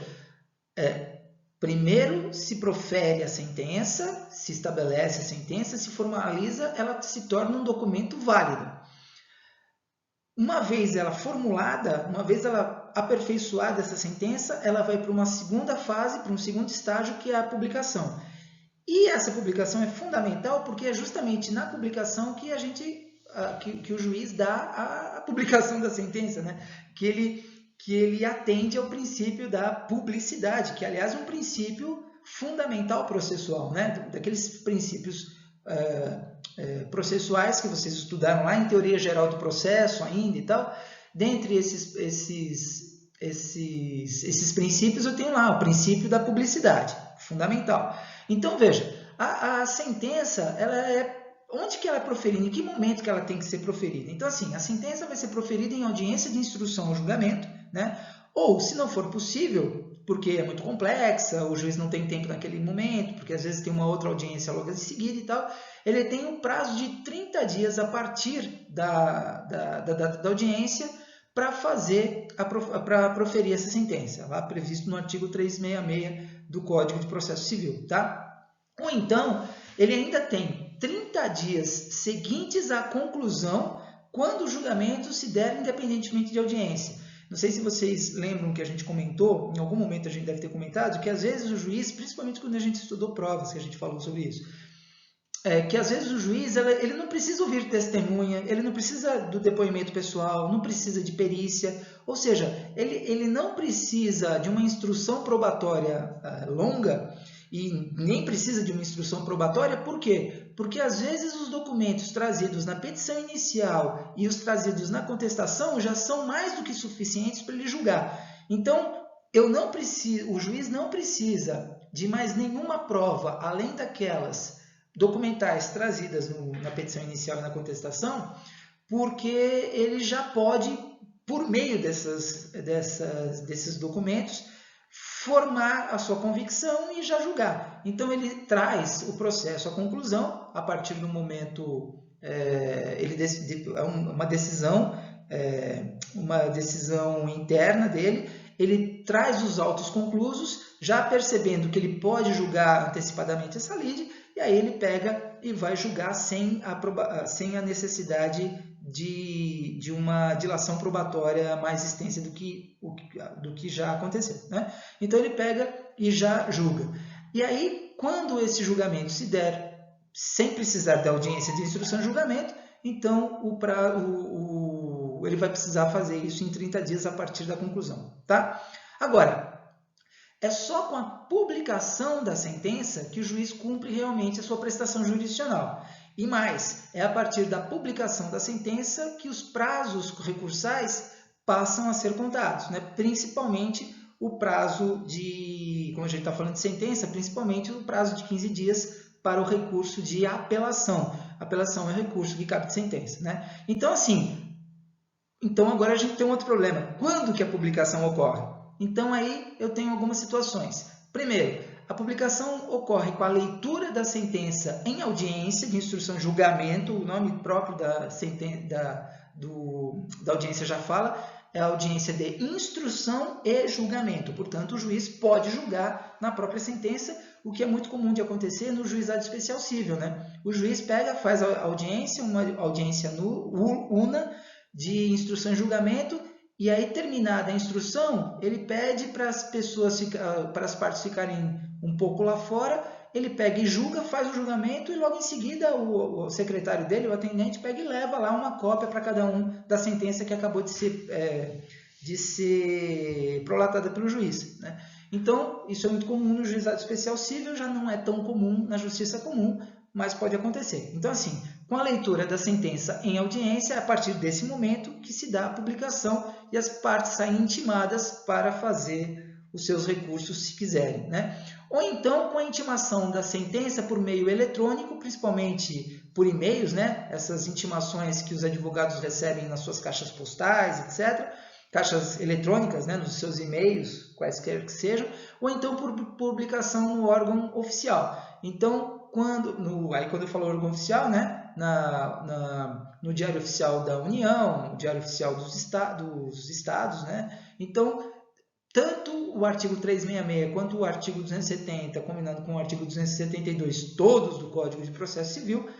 primeiro se profere a sentença, se estabelece a sentença, se formaliza, ela se torna um documento válido. Uma vez ela formulada, uma vez ela aperfeiçoada essa sentença, ela vai para uma segunda fase, para um segundo estágio, que é a publicação. E essa publicação é fundamental porque é justamente na publicação que que o juiz dá a publicação da sentença, né? Que ele atende ao princípio da publicidade, que aliás é um princípio fundamental processual, né? Daqueles princípios processuais que vocês estudaram lá em Teoria Geral do Processo ainda e tal. Dentre esses princípios eu tenho lá o princípio da publicidade, fundamental. Então veja, a sentença, onde que ela é proferida, em que momento que ela tem que ser proferida? Então assim, a sentença vai ser proferida em audiência de instrução ao julgamento, né? Ou, se não for possível, porque é muito complexa, o juiz não tem tempo naquele momento, porque às vezes tem uma outra audiência logo em seguida e tal, ele tem um prazo de 30 dias a partir da audiência para proferir essa sentença, lá previsto no artigo 366 do Código de Processo Civil, tá? Ou então, ele ainda tem 30 dias seguintes à conclusão, quando o julgamento se der independentemente de audiência. Não sei se vocês lembram que a gente comentou, em algum momento a gente deve ter comentado, que às vezes o juiz, principalmente quando a gente estudou provas, que a gente falou sobre isso, que às vezes o juiz ele não precisa ouvir testemunha, ele não precisa do depoimento pessoal, não precisa de perícia, ou seja, ele não precisa de uma instrução probatória longa e nem precisa de uma instrução probatória, por quê? Porque às vezes os documentos trazidos na petição inicial e os trazidos na contestação já são mais do que suficientes para ele julgar. Então, o juiz não precisa de mais nenhuma prova, além daquelas documentais trazidas na petição inicial e na contestação, porque ele já pode, por meio desses documentos, formar a sua convicção e já julgar. Então, ele traz o processo à conclusão, a partir do momento, uma decisão interna dele, ele traz os autos conclusos, já percebendo que ele pode julgar antecipadamente essa lide, e aí ele pega e vai julgar sem a necessidade de uma dilação probatória mais extensa do que já aconteceu, né? Então ele pega e já julga. E aí, quando esse julgamento se der sem precisar da audiência de instrução de julgamento, então ele vai precisar fazer isso em 30 dias a partir da conclusão, tá? Agora, é só com a publicação da sentença que o juiz cumpre realmente a sua prestação jurisdicional. E mais, é a partir da publicação da sentença que os prazos recursais passam a ser contados, né? Principalmente o prazo de, como a gente está falando de sentença, principalmente o prazo de 15 dias para o recurso de apelação. Apelação é recurso que cabe de sentença, né? Então, assim, agora a gente tem um outro problema. Quando que a publicação ocorre? Então, aí eu tenho algumas situações. Primeiro, a publicação ocorre com a leitura da sentença em audiência de instrução e julgamento. O nome próprio da audiência já fala, é a audiência de instrução e julgamento. Portanto, o juiz pode julgar na própria sentença, o que é muito comum de acontecer no juizado especial cível, né? O juiz pega, faz a audiência, uma audiência una de instrução e julgamento, e aí, terminada a instrução, ele pede para as partes ficarem um pouco lá fora, ele pega e julga, faz o julgamento, e logo em seguida o secretário dele, o atendente, pega e leva lá uma cópia para cada um da sentença que acabou de ser prolatada pelo juiz, né? Então, isso é muito comum no juizado especial cível, já não é tão comum na justiça comum, mas pode acontecer. Então, assim, com a leitura da sentença em audiência, é a partir desse momento que se dá a publicação e as partes saem intimadas para fazer os seus recursos, se quiserem, né? Ou então, com a intimação da sentença por meio eletrônico, principalmente por e-mails, né? Essas intimações que os advogados recebem nas suas caixas postais, etc., caixas eletrônicas, né, nos seus e-mails, quaisquer que sejam, ou então por publicação no órgão oficial. Então, quando eu falo órgão oficial, né, no Diário Oficial da União, no Diário Oficial dos Estados, né? Então, tanto o artigo 366 quanto o artigo 270, combinando com o artigo 272, todos do Código de Processo Civil,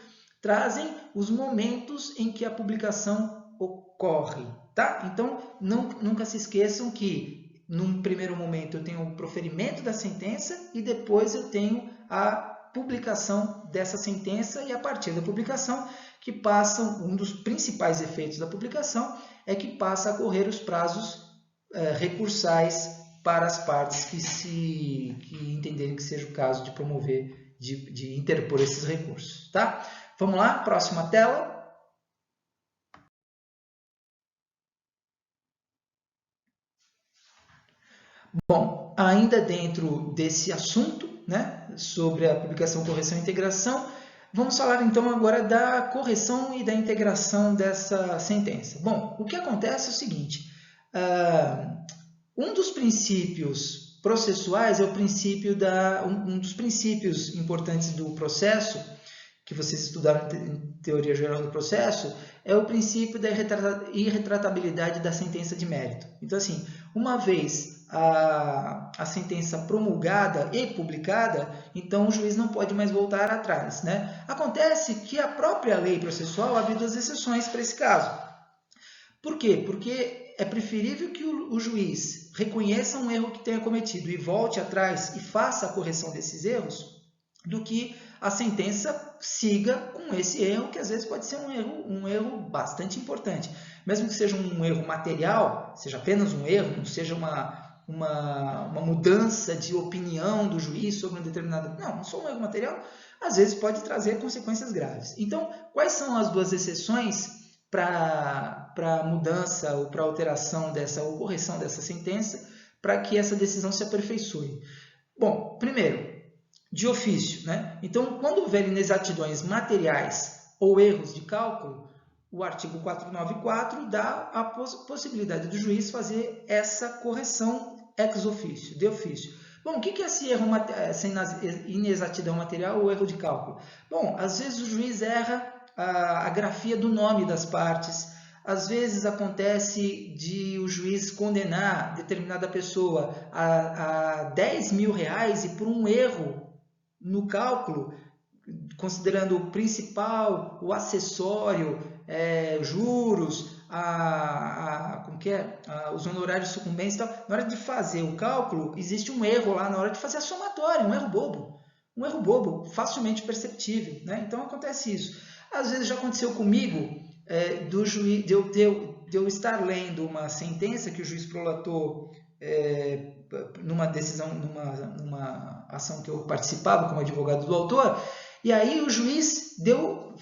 trazem os momentos em que a publicação ocorre, tá? Então, nunca se esqueçam que, num primeiro momento, eu tenho o proferimento da sentença e depois eu tenho a publicação dessa sentença, e a partir da publicação que passam, um dos principais efeitos da publicação é que passa a correr os prazos recursais para as partes que entenderem que seja o caso de promover, de interpor esses recursos, tá? Vamos lá, próxima tela. Bom, ainda dentro desse assunto, né, sobre a publicação, correção e integração, vamos falar então agora da correção e da integração dessa sentença. Bom, o que acontece é o seguinte, um dos princípios processuais é o princípio um dos princípios importantes do processo, que vocês estudaram em Teoria Geral do Processo, é o princípio da irretratabilidade da sentença de mérito. Então, assim, uma vez a sentença promulgada e publicada, então o juiz não pode mais voltar atrás, né? Acontece que a própria lei processual abre duas exceções para esse caso. Por quê? Porque é preferível que o juiz reconheça um erro que tenha cometido e volte atrás e faça a correção desses erros, do que a sentença siga com esse erro, que às vezes pode ser um erro bastante importante. Mesmo que seja um erro material, seja apenas um erro, não seja uma mudança de opinião do juiz sobre um determinado... Não só um erro material, às vezes pode trazer consequências graves. Então, quais são as duas exceções para mudança ou para alteração ou correção dessa sentença, para que essa decisão se aperfeiçoe? Bom, primeiro, de ofício, né? Então, quando houver inexatidões materiais ou erros de cálculo, o artigo 494 dá a possibilidade do juiz fazer essa correção ex officio, de ofício. Bom, o que é esse erro, essa inexatidão material ou erro de cálculo? Bom, às vezes o juiz erra a grafia do nome das partes, às vezes acontece de o juiz condenar determinada pessoa a 10 mil reais e por um erro no cálculo, considerando o principal, o acessório, juros, os honorários sucumbentes, na hora de fazer o cálculo, existe um erro lá na hora de fazer a somatória, um erro bobo, facilmente perceptível, né? Então acontece isso. Às vezes já aconteceu comigo, eu estar lendo uma sentença que o juiz prolatou numa decisão, numa ação que eu participava como advogado do autor, e aí o juiz deu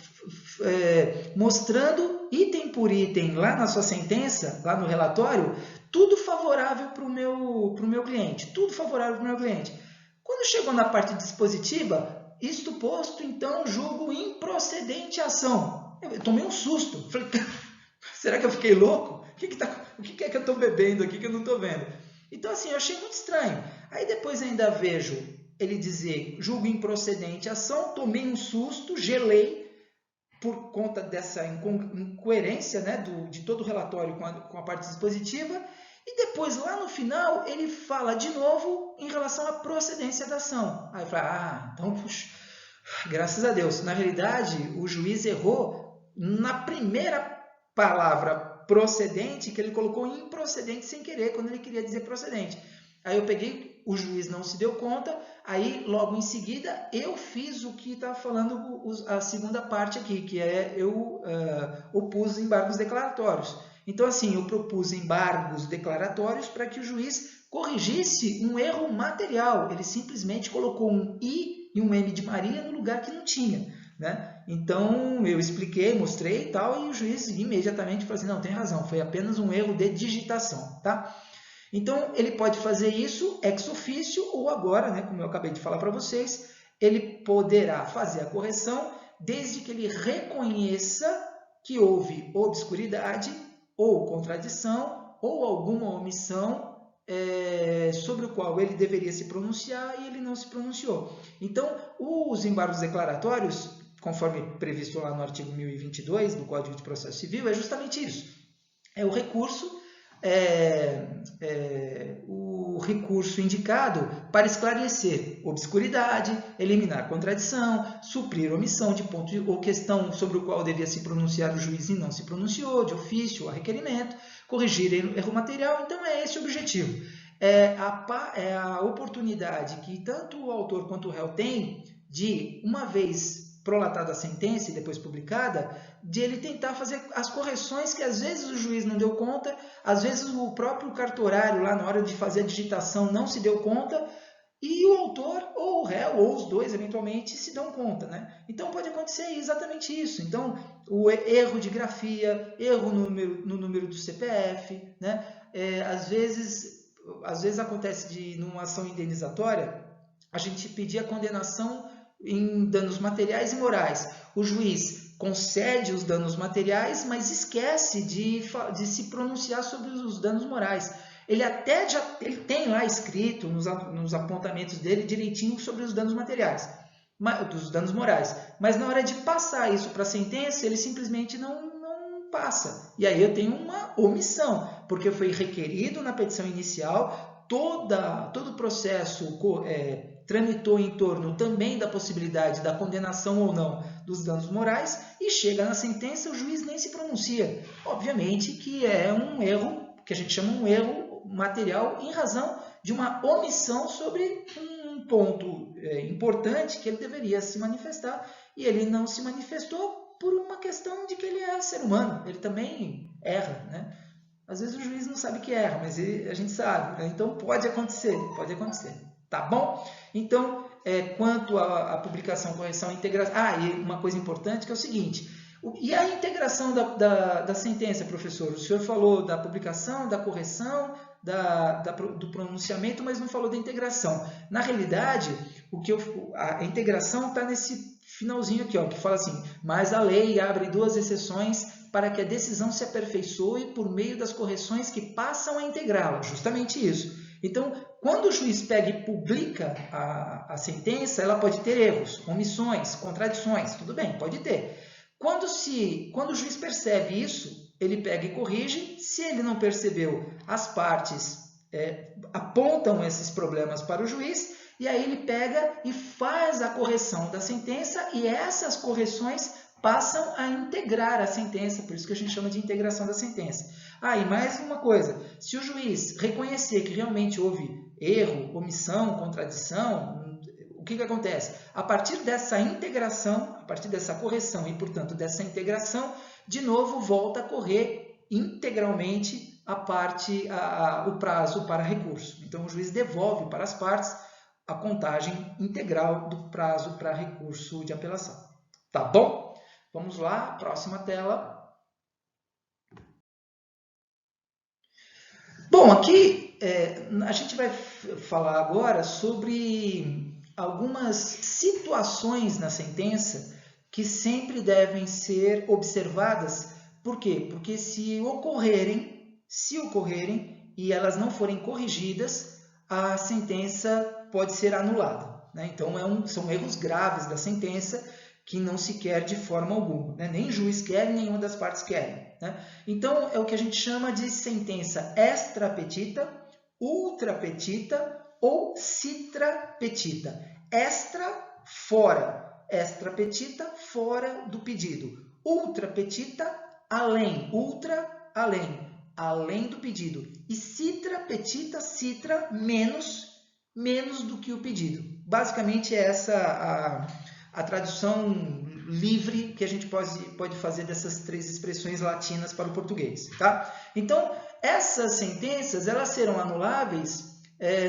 mostrando item por item lá na sua sentença, lá no relatório, tudo favorável para o meu cliente, tudo favorável para o meu cliente. Quando chegou na parte dispositiva, isto posto, então julgo improcedente a ação. Eu tomei um susto, falei, será que eu fiquei louco? O que é que eu estou bebendo aqui que eu não estou vendo? Então assim, eu achei muito estranho. Aí depois ainda vejo ele dizer, julgo improcedente a ação, tomei um susto, gelei, por conta dessa incoerência, né, de todo o relatório com a parte dispositiva, e depois, lá no final, ele fala de novo em relação à procedência da ação. Aí eu falo, então, puxa, graças a Deus. Na realidade, o juiz errou na primeira palavra procedente, que ele colocou improcedente sem querer, quando ele queria dizer procedente. Aí eu peguei, o juiz não se deu conta, aí logo em seguida eu fiz o que está falando a segunda parte aqui, que é eu opus embargos declaratórios. Então assim, eu propus embargos declaratórios para que o juiz corrigisse um erro material. Ele simplesmente colocou um I e um M de Maria no lugar que não tinha, né? Então eu expliquei, mostrei e tal, e o juiz imediatamente falou assim, não, tem razão, foi apenas um erro de digitação, tá? Então, ele pode fazer isso ex officio ou agora, né, como eu acabei de falar para vocês, ele poderá fazer a correção desde que ele reconheça que houve obscuridade ou contradição ou alguma omissão sobre o qual ele deveria se pronunciar e ele não se pronunciou. Então, os embargos declaratórios, conforme previsto lá no artigo 1022 do Código de Processo Civil, é justamente isso. É o recurso o recurso indicado para esclarecer obscuridade, eliminar contradição, suprir omissão de ponto ou questão sobre o qual devia se pronunciar o juiz e não se pronunciou, de ofício ou a requerimento, corrigir erro material. Então é esse o objetivo. É a oportunidade que tanto o autor quanto o réu tem de, uma vez prolatada a sentença e depois publicada, de ele tentar fazer as correções que às vezes o juiz não deu conta, às vezes o próprio cartorário lá na hora de fazer a digitação não se deu conta, e o autor ou o réu, ou os dois eventualmente, se dão conta, né? Então pode acontecer exatamente isso. Então o erro de grafia, erro no número do CPF, né? Às vezes acontece de, numa ação indenizatória, a gente pedir a condenação em danos materiais e morais. O juiz concede os danos materiais, mas esquece de se pronunciar sobre os danos morais. Ele até ele tem lá escrito nos apontamentos dele direitinho sobre os danos materiais, dos danos morais. Mas na hora de passar isso para a sentença, ele simplesmente não passa. E aí eu tenho uma omissão, porque foi requerido na petição inicial, todo o processo tramitou em torno também da possibilidade da condenação ou não dos danos morais, e chega na sentença, o juiz nem se pronuncia. Obviamente que é um erro, que a gente chama um erro material, em razão de uma omissão sobre um ponto importante que ele deveria se manifestar, e ele não se manifestou por uma questão de que ele é ser humano, ele também erra, né? Às vezes o juiz não sabe que erra, mas a gente sabe, né? Então pode acontecer, tá bom? Então, quanto à publicação, correção e integração... e uma coisa importante que é o seguinte, e a integração da sentença, professor? O senhor falou da publicação, da correção, do pronunciamento, mas não falou da integração. Na realidade, a integração está nesse finalzinho aqui, ó, que fala assim, mas a lei abre 2 exceções para que a decisão se aperfeiçoe por meio das correções que passam a integrá-la. Justamente isso. Então, quando o juiz pega e publica a sentença, ela pode ter erros, omissões, contradições, tudo bem, pode ter. Quando o juiz percebe isso, ele pega e corrige. Se ele não percebeu, as partes apontam esses problemas para o juiz, e aí ele pega e faz a correção da sentença, e essas correções passam a integrar a sentença, por isso que a gente chama de integração da sentença. E mais uma coisa, se o juiz reconhecer que realmente houve erro, omissão, contradição, o que acontece? A partir dessa integração, a partir dessa correção e, portanto, dessa integração, de novo volta a correr integralmente o prazo para recurso. Então, o juiz devolve para as partes a contagem integral do prazo para recurso de apelação. Tá bom? Vamos lá, próxima tela. Bom, aqui a gente vai falar agora sobre algumas situações na sentença que sempre devem ser observadas. Por quê? Porque se ocorrerem e elas não forem corrigidas, a sentença pode ser anulada, né? Então, são erros graves da sentença que não se quer de forma alguma, né? Nem o juiz quer, nenhuma das partes quer, né? Então, é o que a gente chama de sentença extra petita, ultra petita ou citra petita. Extra petita, fora do pedido. Ultra petita, além do pedido. E citra petita, menos do que o pedido. Basicamente, é essa a tradução livre que a gente pode fazer dessas três expressões latinas para o português, tá? Então, essas sentenças elas serão anuláveis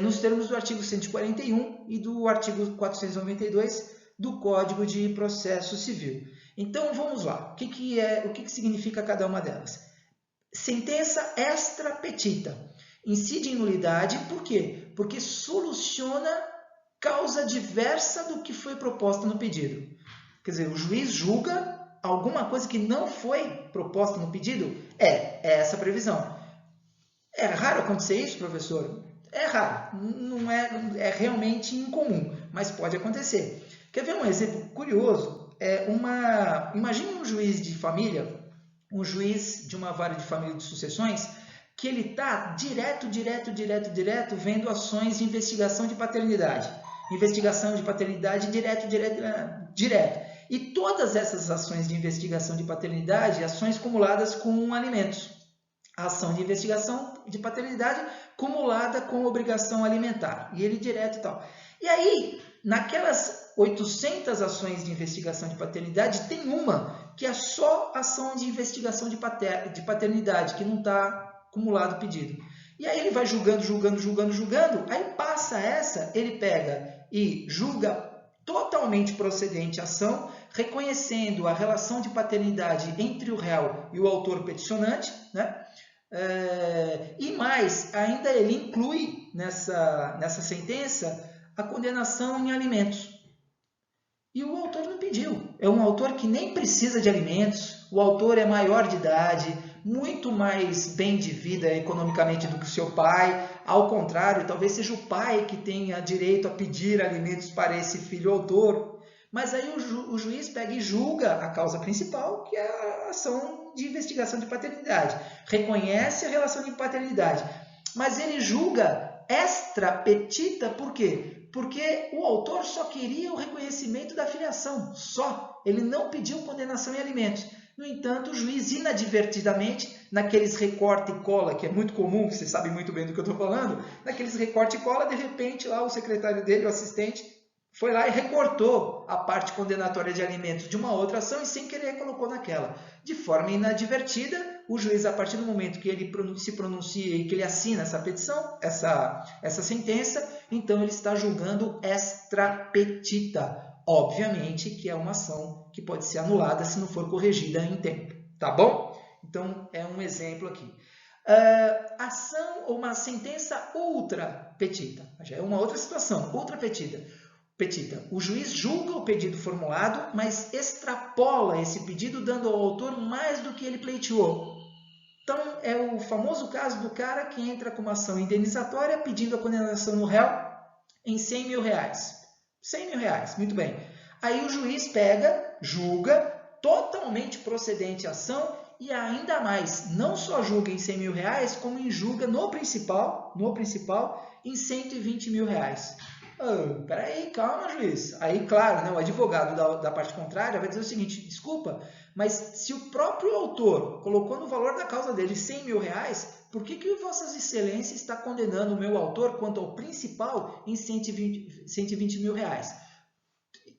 nos termos do artigo 141 e do artigo 492 do Código de Processo Civil. Então, vamos lá. O que significa cada uma delas? Sentença extra petita. Incide em nulidade, por quê? Porque soluciona causa diversa do que foi proposta no pedido. Quer dizer, o juiz julga alguma coisa que não foi proposta no pedido? É essa a previsão. É raro acontecer isso, professor? É raro, não é realmente incomum, mas pode acontecer. Quer ver um exemplo curioso? Imagine um juiz de família, um juiz de uma vara de família de sucessões, que ele está direto vendo ações de investigação de paternidade. Investigação de paternidade direto. E todas essas ações de investigação de paternidade, ações cumuladas com alimentos. A ação de investigação de paternidade cumulada com obrigação alimentar. E ele direto e tal. E aí, naquelas 800 ações de investigação de paternidade, tem uma que é só ação de investigação de paternidade, que não está acumulado o pedido. E aí ele vai julgando, aí passa essa, ele pega e julga totalmente procedente a ação, reconhecendo a relação de paternidade entre o réu e o autor peticionante, né? E mais, ainda ele inclui nessa sentença a condenação em alimentos. E o autor não pediu. É um autor que nem precisa de alimentos, o autor é maior de idade, muito mais bem de vida economicamente do que o seu pai. Ao contrário, talvez seja o pai que tenha direito a pedir alimentos para esse filho autor. Mas aí o juiz pega e julga a causa principal, que é a ação de investigação de paternidade. Reconhece a relação de paternidade. Mas ele julga extra petita, por quê? Porque o autor só queria o reconhecimento da filiação, só. Ele não pediu condenação em alimentos. No entanto, o juiz, inadvertidamente, naqueles recorte e cola, que é muito comum, você sabe muito bem do que eu estou falando, naqueles recorte e cola, de repente, lá o secretário dele, o assistente, foi lá e recortou a parte condenatória de alimentos de uma outra ação e sem querer colocou naquela. De forma inadvertida, o juiz, a partir do momento que ele se pronuncia e que ele assina essa petição, essa sentença, então ele está julgando extra petita. Obviamente que é uma ação que pode ser anulada se não for corrigida em tempo. Tá bom? Então, é um exemplo aqui. Ação ou uma sentença ultra petita. Já é uma outra situação, ultra petita. O juiz julga o pedido formulado, mas extrapola esse pedido, dando ao autor mais do que ele pleiteou. Então, é o famoso caso do cara que entra com uma ação indenizatória pedindo a condenação no réu em R$100.000. R$100.000, muito bem. Aí o juiz pega, julga, totalmente procedente a ação e ainda mais, não só julga em R$100.000, como julga no principal em R$120.000. Peraí, calma, juiz. Aí, claro, né, o advogado da parte contrária vai dizer o seguinte: desculpa, mas se o próprio autor colocou no valor da causa dele R$100.000, por que Vossas Excelências está condenando o meu autor quanto ao principal em R$120.000?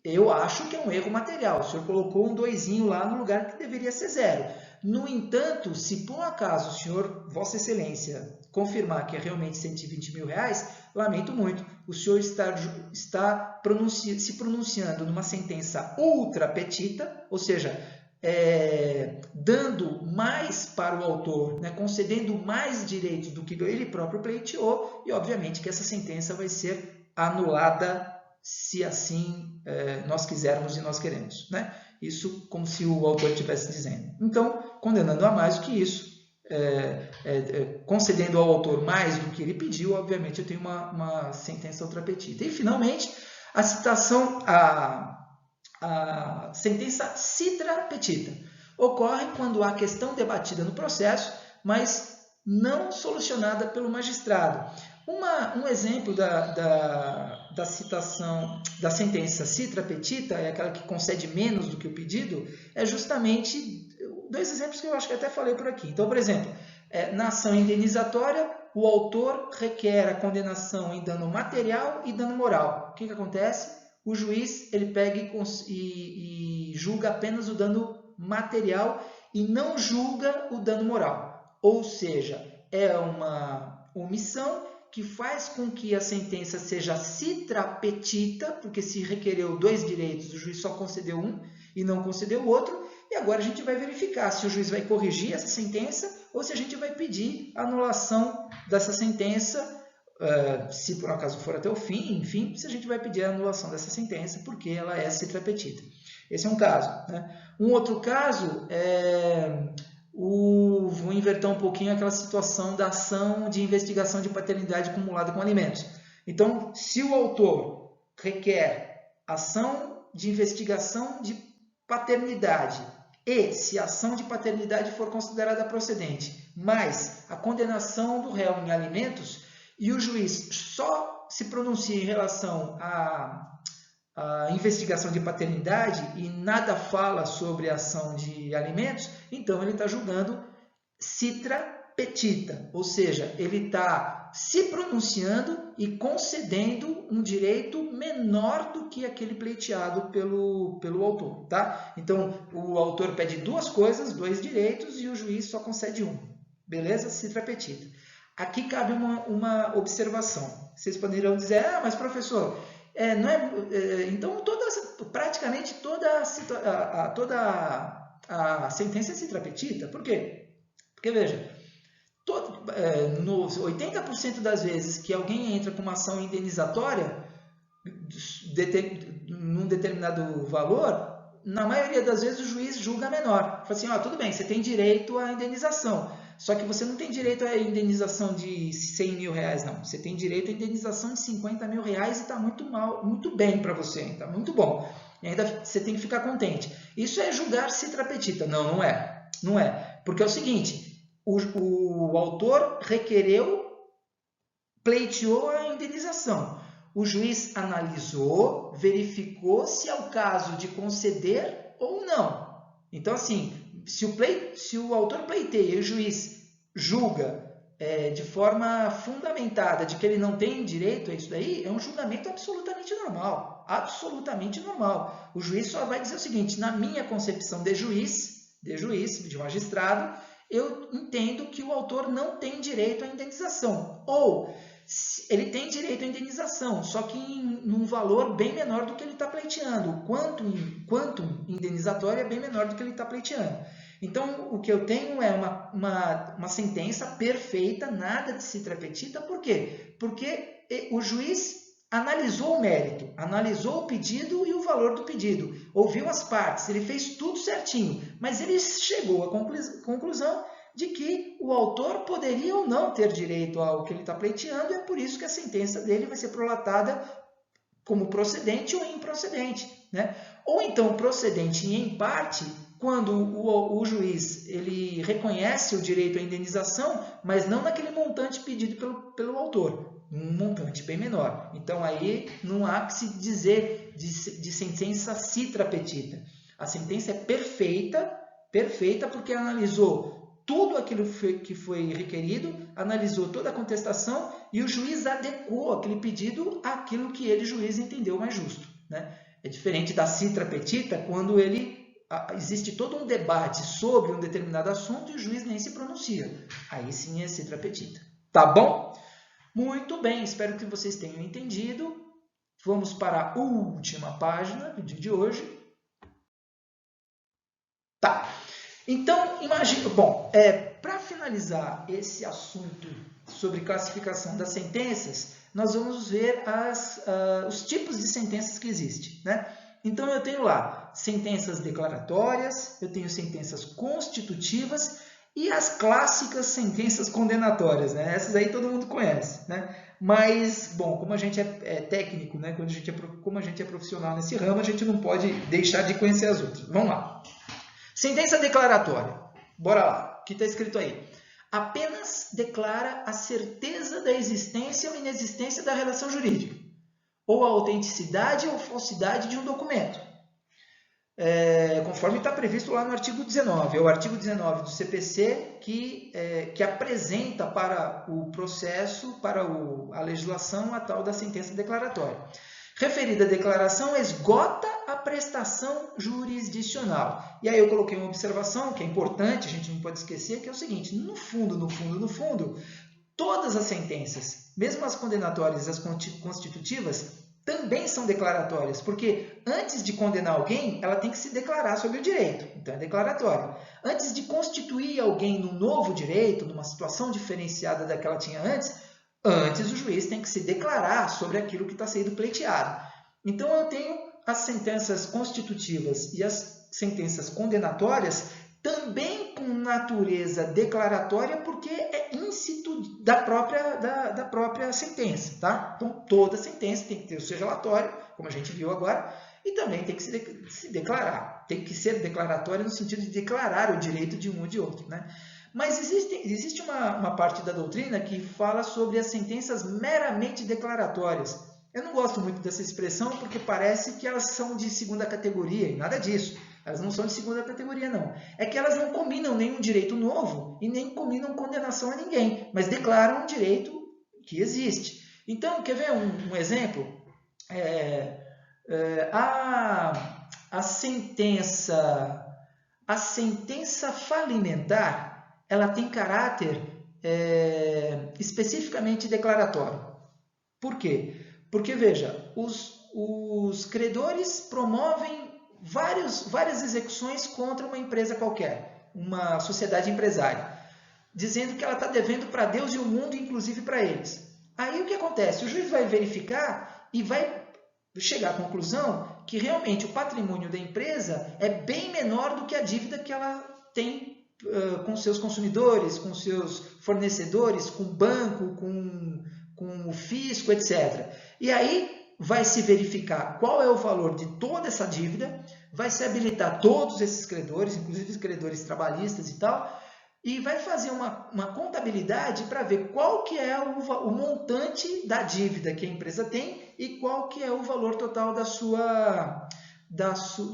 Eu acho que é um erro material. O senhor colocou um doisinho lá no lugar que deveria ser 0. No entanto, se por um acaso o senhor, Vossa Excelência, confirmar que é realmente 120 mil reais, lamento muito, o senhor está se pronunciando numa sentença ultra petita, ou seja, dando mais para o autor, né, concedendo mais direitos do que ele próprio pleiteou, e obviamente que essa sentença vai ser anulada se assim nós quisermos e nós queremos, né? Isso como se o autor estivesse dizendo. Então, condenando a mais do que isso, concedendo ao autor mais do que ele pediu, obviamente eu tenho uma sentença ultra petita. E, finalmente, a citação, a sentença citra petita. Ocorre quando há questão debatida no processo, mas não solucionada pelo magistrado. Um exemplo da citação da sentença citra petita, é aquela que concede menos do que o pedido, é justamente dois exemplos que eu acho que até falei por aqui. Então, por exemplo, na ação indenizatória, o autor requer a condenação em dano material e dano moral. O que acontece? O juiz ele pega e julga apenas o dano material e não julga o dano moral. Ou seja, é uma omissão que faz com que a sentença seja citra petita, porque se requereu 2 direitos, o juiz só concedeu um e não concedeu o outro, e agora a gente vai verificar se o juiz vai corrigir essa sentença ou se a gente vai pedir a anulação dessa sentença, se por acaso for até o fim, enfim, se a gente vai pedir a anulação dessa sentença, porque ela é citra petita. Esse é um caso, né? Um outro caso vou inverter um pouquinho aquela situação da ação de investigação de paternidade acumulada com alimentos. Então, se o autor requer ação de investigação de paternidade e se a ação de paternidade for considerada procedente, mas a condenação do réu em alimentos e o juiz só se pronuncia em relação à investigação de paternidade e nada fala sobre a ação de alimentos, então ele está julgando citra petita, ou seja, ele está se pronunciando e concedendo um direito menor do que aquele pleiteado pelo autor, tá? Então, o autor pede 2 coisas, 2 direitos, e o juiz só concede um. Beleza? Citra petita. Aqui cabe uma observação. Vocês poderão dizer, mas professor, então praticamente toda a sentença é citra petita. Por quê? Porque, veja, 80% das vezes que alguém entra com uma ação indenizatória num determinado valor, na maioria das vezes o juiz julga menor. Fala assim, tudo bem, você tem direito à indenização, só que você não tem direito à indenização de 100 mil reais, não. Você tem direito à indenização de 50 mil reais e está muito bem para você, está muito bom. E ainda você tem que ficar contente. Isso é julgar citra petita? Não, não é. Não é. Porque é o seguinte, o autor requereu, pleiteou a indenização. O juiz analisou, verificou se é o caso de conceder ou não. Então, assim, se o autor pleiteia e o juiz julga de forma fundamentada de que ele não tem direito a isso daí, é um julgamento absolutamente normal. Absolutamente normal. O juiz só vai dizer o seguinte, na minha concepção de juiz, de magistrado, eu entendo que o autor não tem direito à indenização. Ou ele tem direito à indenização, só que num valor bem menor do que ele está pleiteando. O quantum indenizatório é bem menor do que ele está pleiteando. Então, o que eu tenho é uma sentença perfeita, nada de citra petita. Por quê? Porque o juiz analisou o mérito, analisou o pedido e o valor do pedido, ouviu as partes, ele fez tudo certinho, mas ele chegou à conclusão de que o autor poderia ou não ter direito ao que ele está pleiteando, e é por isso que a sentença dele vai ser prolatada como procedente ou improcedente, né? Ou então procedente e em parte, quando o juiz ele reconhece o direito à indenização, mas não naquele montante pedido pelo autor, um montante bem menor. Então aí não há que se dizer de sentença citra petita. A sentença é perfeita porque analisou tudo aquilo que foi requerido, analisou toda a contestação e o juiz adequou aquele pedido àquilo que ele, juiz, entendeu mais justo, né? É diferente da citra petita, quando ele existe todo um debate sobre um determinado assunto e o juiz nem se pronuncia. Aí sim é citra petita. Tá bom? Muito bem, espero que vocês tenham entendido. Vamos para a última página do dia de hoje. Tá. Então, imagina... Bom, para finalizar esse assunto sobre classificação das sentenças, nós vamos ver os tipos de sentenças que existem, né? Então, eu tenho lá sentenças declaratórias, eu tenho sentenças constitutivas e as clássicas sentenças condenatórias, né? Essas aí todo mundo conhece, né? Mas, bom, como a gente é técnico, né? Como a gente é profissional nesse ramo, a gente não pode deixar de conhecer as outras. Vamos lá. Sentença declaratória. Bora lá. O que está escrito aí? Apenas declara a certeza da existência ou inexistência da relação jurídica, ou a autenticidade ou falsidade de um documento, conforme está previsto lá no artigo 19. É o artigo 19 do CPC que apresenta para o processo, para a legislação, a tal da sentença declaratória. Referida declaração esgota a prestação jurisdicional. E aí eu coloquei uma observação que é importante, a gente não pode esquecer, que é o seguinte: no fundo, todas as sentenças, mesmo as condenatórias e as constitutivas, também são declaratórias, porque antes de condenar alguém, ela tem que se declarar sobre o direito, então é declaratória. Antes de constituir alguém num novo direito, numa situação diferenciada da que ela tinha antes o juiz tem que se declarar sobre aquilo que está sendo pleiteado. Então eu tenho as sentenças constitutivas e as sentenças condenatórias também com natureza declaratória, porque é íncito da própria sentença, tá? Então toda sentença tem que ter o seu relatório, como a gente viu agora, e também tem que se declarar. Tem que ser declaratória no sentido de declarar o direito de um ou de outro, né? Mas existe uma parte da doutrina que fala sobre as sentenças meramente declaratórias. Eu não gosto muito dessa expressão porque parece que elas são de segunda categoria, e nada disso. Elas não são de segunda categoria, não. É que elas não combinam nenhum direito novo e nem combinam condenação a ninguém, mas declaram um direito que existe. Então, quer ver um exemplo? A sentença falimentar, ela tem caráter especificamente declaratório. Por quê? Porque, veja, os credores promovem várias execuções contra uma empresa qualquer, uma sociedade empresária, dizendo que ela está devendo para Deus e o mundo, inclusive para eles. Aí o que acontece? O juiz vai verificar e vai chegar à conclusão que realmente o patrimônio da empresa é bem menor do que a dívida que ela tem com seus consumidores, com seus fornecedores, com o banco, com o fisco, etc. E aí vai se verificar qual é o valor de toda essa dívida, vai se habilitar todos esses credores, inclusive os credores trabalhistas e tal, e vai fazer uma contabilidade para ver qual que é o montante da dívida que a empresa tem e qual que é o valor total do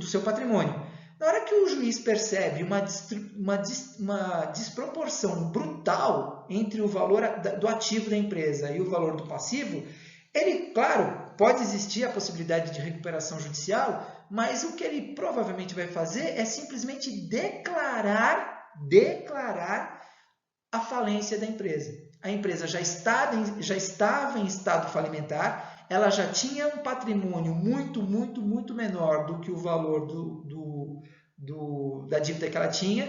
seu patrimônio. Na hora que o juiz percebe uma desproporção brutal entre o valor do ativo da empresa e o valor do passivo, ele, claro, pode existir a possibilidade de recuperação judicial, mas o que ele provavelmente vai fazer é simplesmente declarar a falência da empresa. A empresa já estava em estado falimentar, ela já tinha um patrimônio muito menor do que o valor da dívida que ela tinha.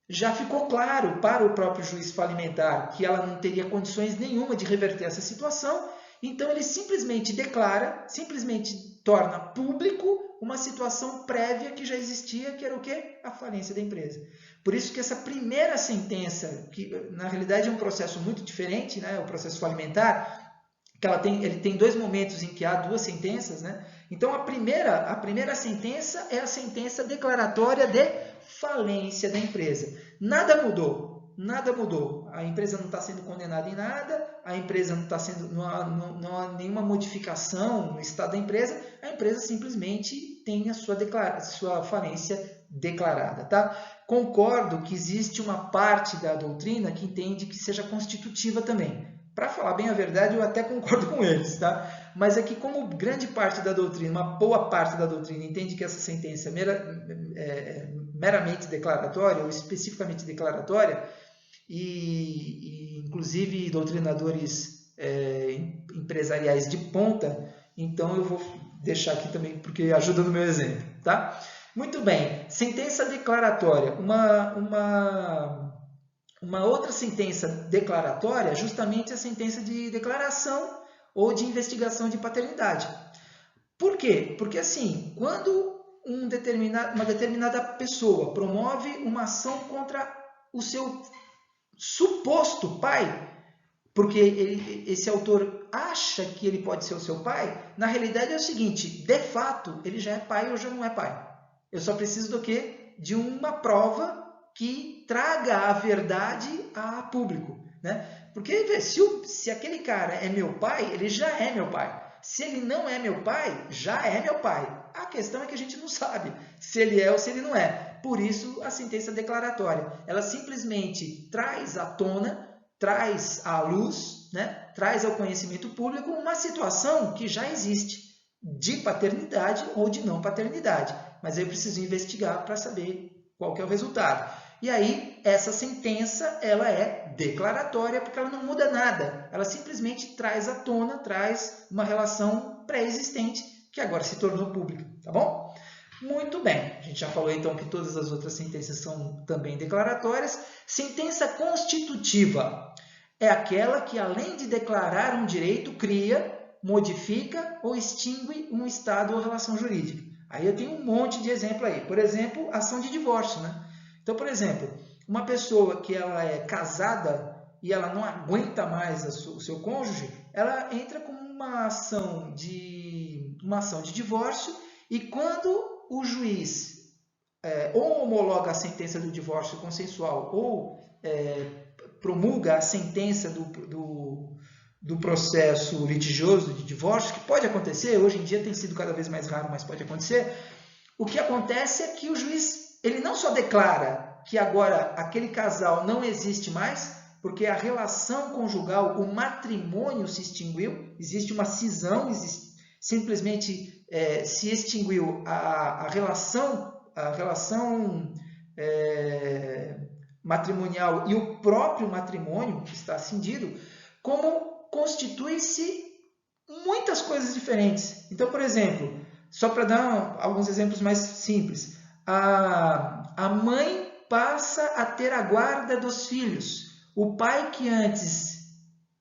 Já ficou claro para o próprio juiz falimentar que ela não teria condições nenhuma de reverter essa situação, então ele simplesmente torna público uma situação prévia que já existia, que era o quê? A falência da empresa. Por isso que essa primeira sentença, que na realidade é um processo muito diferente, né? O processo falimentar, que ele tem dois momentos em que há duas sentenças, né? Então a primeira sentença é a sentença declaratória de falência da empresa. Nada mudou. A empresa não está sendo condenada em nada, a empresa não há nenhuma modificação no estado da empresa, a empresa simplesmente tem a sua falência declarada, tá? Concordo que existe uma parte da doutrina que entende que seja constitutiva também. para falar bem a verdade, eu até concordo com eles, tá? Mas é que como grande parte da doutrina, uma boa parte da doutrina, entende que essa sentença é meramente declaratória, ou especificamente declaratória, e inclusive doutrinadores empresariais de ponta, então eu vou deixar aqui também, porque ajuda no meu exemplo, tá? Muito bem, sentença declaratória. Uma outra sentença declaratória, justamente a sentença de declaração ou de investigação de paternidade. Por quê? Porque assim, quando uma determinada pessoa promove uma ação contra o seu suposto pai, porque esse autor acha que ele pode ser o seu pai, na realidade é o seguinte, de fato, ele já é pai ou já não é pai. Eu só preciso do quê? De uma prova que traga a verdade a público, né? Porque se aquele cara é meu pai, ele já é meu pai. Se ele não é meu pai, já é meu pai. A questão é que a gente não sabe se ele é ou se ele não é. Por isso, a sentença declaratória, ela simplesmente traz à tona, traz à luz, né? Traz ao conhecimento público uma situação que já existe, de paternidade ou de não paternidade. Mas eu preciso investigar para saber qual que é o resultado. E aí, essa sentença, ela é declaratória, porque ela não muda nada. Ela simplesmente traz à tona, traz uma relação pré-existente, que agora se tornou pública, tá bom? Muito bem. A gente já falou, então, que todas as outras sentenças são também declaratórias. Sentença constitutiva é aquela que, além de declarar um direito, cria, modifica ou extingue um estado ou relação jurídica. Aí eu tenho um monte de exemplo aí. Por exemplo, ação de divórcio, né? Então, por exemplo, uma pessoa que ela é casada e ela não aguenta mais o seu cônjuge, ela entra com uma ação de divórcio e quando o juiz ou homologa a sentença do divórcio consensual ou promulga a sentença do processo litigioso de divórcio, que pode acontecer, hoje em dia tem sido cada vez mais raro, mas pode acontecer, o que acontece é que o juiz ele não só declara que agora aquele casal não existe mais, porque a relação conjugal, o matrimônio se extinguiu, existe uma cisão, simplesmente se extinguiu a relação matrimonial e o próprio matrimônio que está cindido, como constitui-se muitas coisas diferentes. Então, por exemplo, só para dar alguns exemplos mais simples, a mãe passa a ter a guarda dos filhos. O pai que antes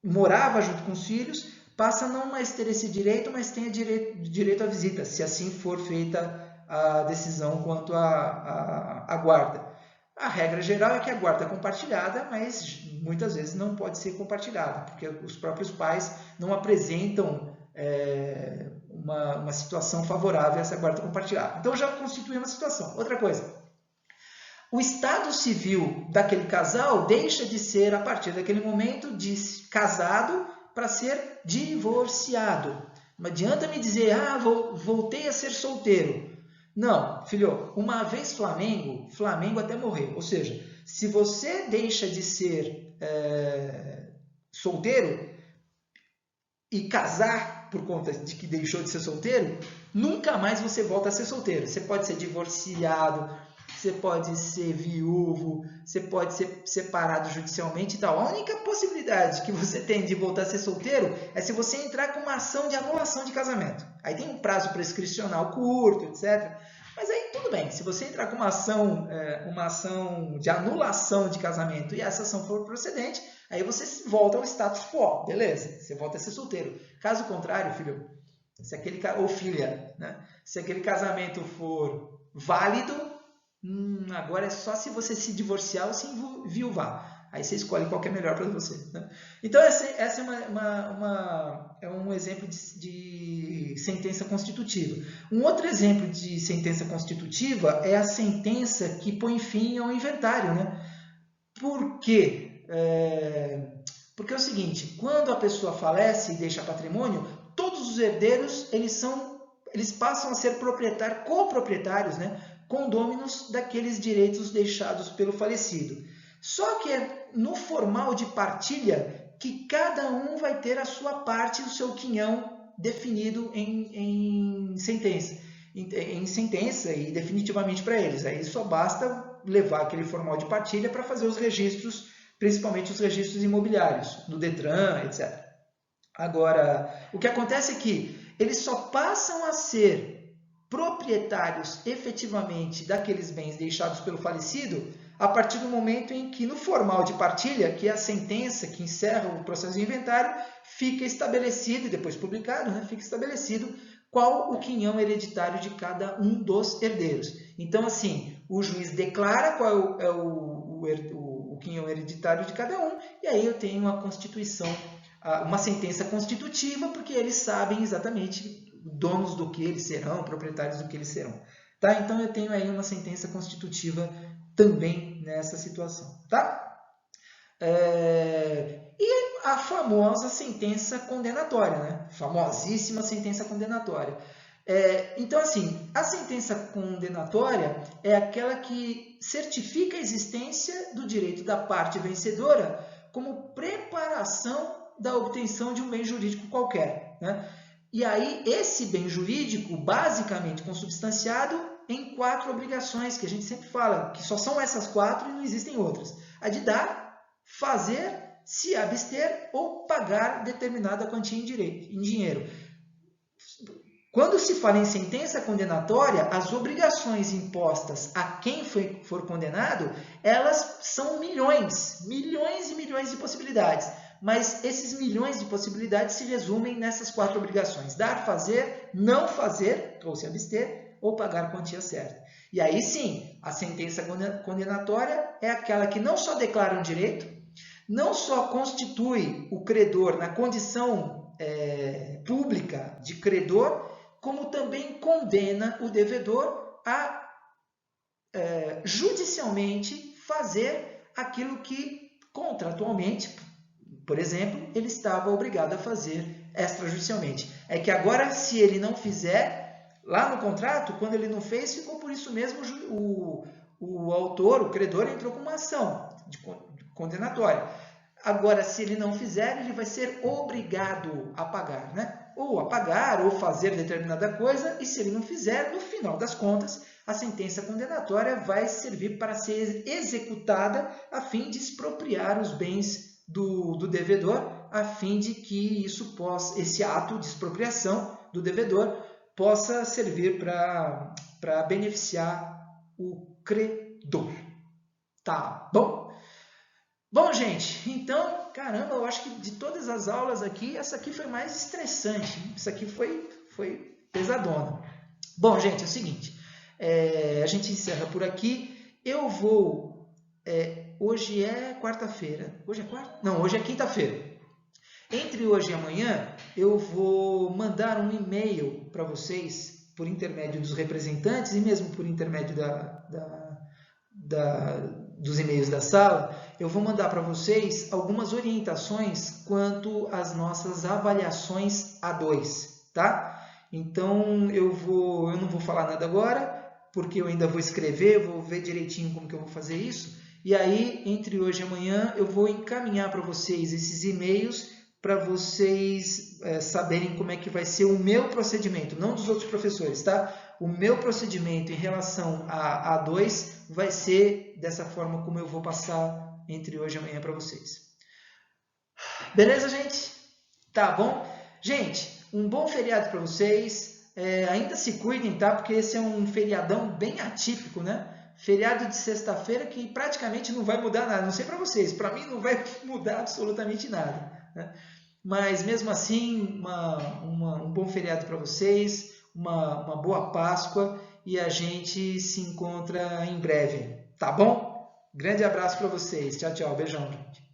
morava junto com os filhos passa a não mais ter esse direito, mas tem direito à visita, se assim for feita a decisão quanto à guarda. A regra geral é que a guarda é compartilhada, mas muitas vezes não pode ser compartilhada, porque os próprios pais não apresentam uma situação favorável a essa guarda compartilhada. Então já constitui uma situação. Outra coisa, o estado civil daquele casal deixa de ser, a partir daquele momento, de casado para ser divorciado. Não adianta me dizer, voltei a ser solteiro. Não, filho, uma vez Flamengo, Flamengo até morrer. Ou seja, se você deixa de ser solteiro e casar por conta de que deixou de ser solteiro, nunca mais você volta a ser solteiro. Você pode ser divorciado, você pode ser viúvo, você pode ser separado judicialmente e tal. A única possibilidade que você tem de voltar a ser solteiro é se você entrar com uma ação de anulação de casamento. Aí tem um prazo prescricional curto, etc. Mas aí tudo bem, se você entrar com uma ação de anulação de casamento e essa ação for procedente, aí você volta ao status quo, beleza, você volta a ser solteiro. Caso contrário, filho, ou filha, né? Se aquele casamento for válido, agora é só se você se divorciar ou se enviuvar. Aí você escolhe qual que é melhor para você, né? Então, essa é um exemplo de sentença constitutiva. Um outro exemplo de sentença constitutiva é a sentença que põe fim ao inventário, né? Por quê? Porque é o seguinte, quando a pessoa falece e deixa patrimônio, todos os herdeiros eles passam a ser coproprietários, né? Condôminos daqueles direitos deixados pelo falecido. Só que é no formal de partilha que cada um vai ter a sua parte, o seu quinhão definido em sentença. Em sentença e definitivamente para eles. Aí só basta levar aquele formal de partilha para fazer os registros, principalmente os registros imobiliários, no Detran, etc. Agora, o que acontece é que eles só passam a ser proprietários efetivamente daqueles bens deixados pelo falecido a partir do momento em que no formal de partilha, que é a sentença que encerra o processo de inventário, fica estabelecido, e depois publicado, né, fica estabelecido qual o quinhão hereditário de cada um dos herdeiros. Então, assim, o juiz declara qual é o quinhão hereditário de cada um, e aí eu tenho uma constituição, uma sentença constitutiva, porque eles sabem exatamente donos do que eles serão, proprietários do que eles serão. Tá? Então, eu tenho aí uma sentença constitutiva também nessa situação. Tá? E a famosa sentença condenatória, né? Famosíssima sentença condenatória. Então, assim, a sentença condenatória é aquela que certifica a existência do direito da parte vencedora como preparação da obtenção de um bem jurídico qualquer, né? E aí, esse bem jurídico, basicamente consubstanciado em 4 obrigações, que a gente sempre fala, que só são essas 4 e não existem outras. A de dar, fazer, se abster ou pagar determinada quantia em dinheiro. Quando se fala em sentença condenatória, as obrigações impostas a quem for condenado, elas são milhões e milhões de possibilidades. Mas esses milhões de possibilidades se resumem nessas 4 obrigações: dar, fazer, não fazer, ou se abster, ou pagar a quantia certa. E aí sim, a sentença condenatória é aquela que não só declara um direito, não só constitui o credor na condição pública de credor, como também condena o devedor a judicialmente fazer aquilo que contratualmente, por exemplo, ele estava obrigado a fazer extrajudicialmente. É que agora, se ele não fizer, lá no contrato, quando ele não fez, ficou por isso mesmo o autor, o credor, entrou com uma ação condenatória. Agora, se ele não fizer, ele vai ser obrigado a pagar, né? Ou a pagar, ou fazer determinada coisa, e se ele não fizer, no final das contas, a sentença condenatória vai servir para ser executada a fim de expropriar os bens do devedor, a fim de que esse ato de expropriação do devedor possa servir para beneficiar o credor. Tá bom? Bom, gente, então, caramba, eu acho que de todas as aulas aqui, essa aqui foi mais estressante. Isso aqui foi pesadona. Bom, gente, é o seguinte, a gente encerra por aqui. Eu vou... hoje é quarta-feira. Hoje é quarta? Não, hoje é quinta-feira. Entre hoje e amanhã, eu vou mandar um e-mail para vocês, por intermédio dos representantes e mesmo por intermédio dos e-mails da sala, eu vou mandar para vocês algumas orientações quanto às nossas avaliações A2, tá? Então, eu não vou falar nada agora, porque eu ainda vou escrever, vou ver direitinho como que eu vou fazer isso. E aí, entre hoje e amanhã, eu vou encaminhar para vocês esses e-mails para vocês saberem como é que vai ser o meu procedimento, não dos outros professores, tá? O meu procedimento em relação a A2 vai ser dessa forma como eu vou passar entre hoje e amanhã para vocês. Beleza, gente? Tá bom? Gente, um bom feriado para vocês. Ainda se cuidem, tá? Porque esse é um feriadão bem atípico, né? Feriado de sexta-feira que praticamente não vai mudar nada. Não sei para vocês, para mim não vai mudar absolutamente nada, né? Mas mesmo assim, um bom feriado para vocês, uma boa Páscoa e a gente se encontra em breve, tá bom? Grande abraço para vocês. Tchau, tchau. Beijão, gente.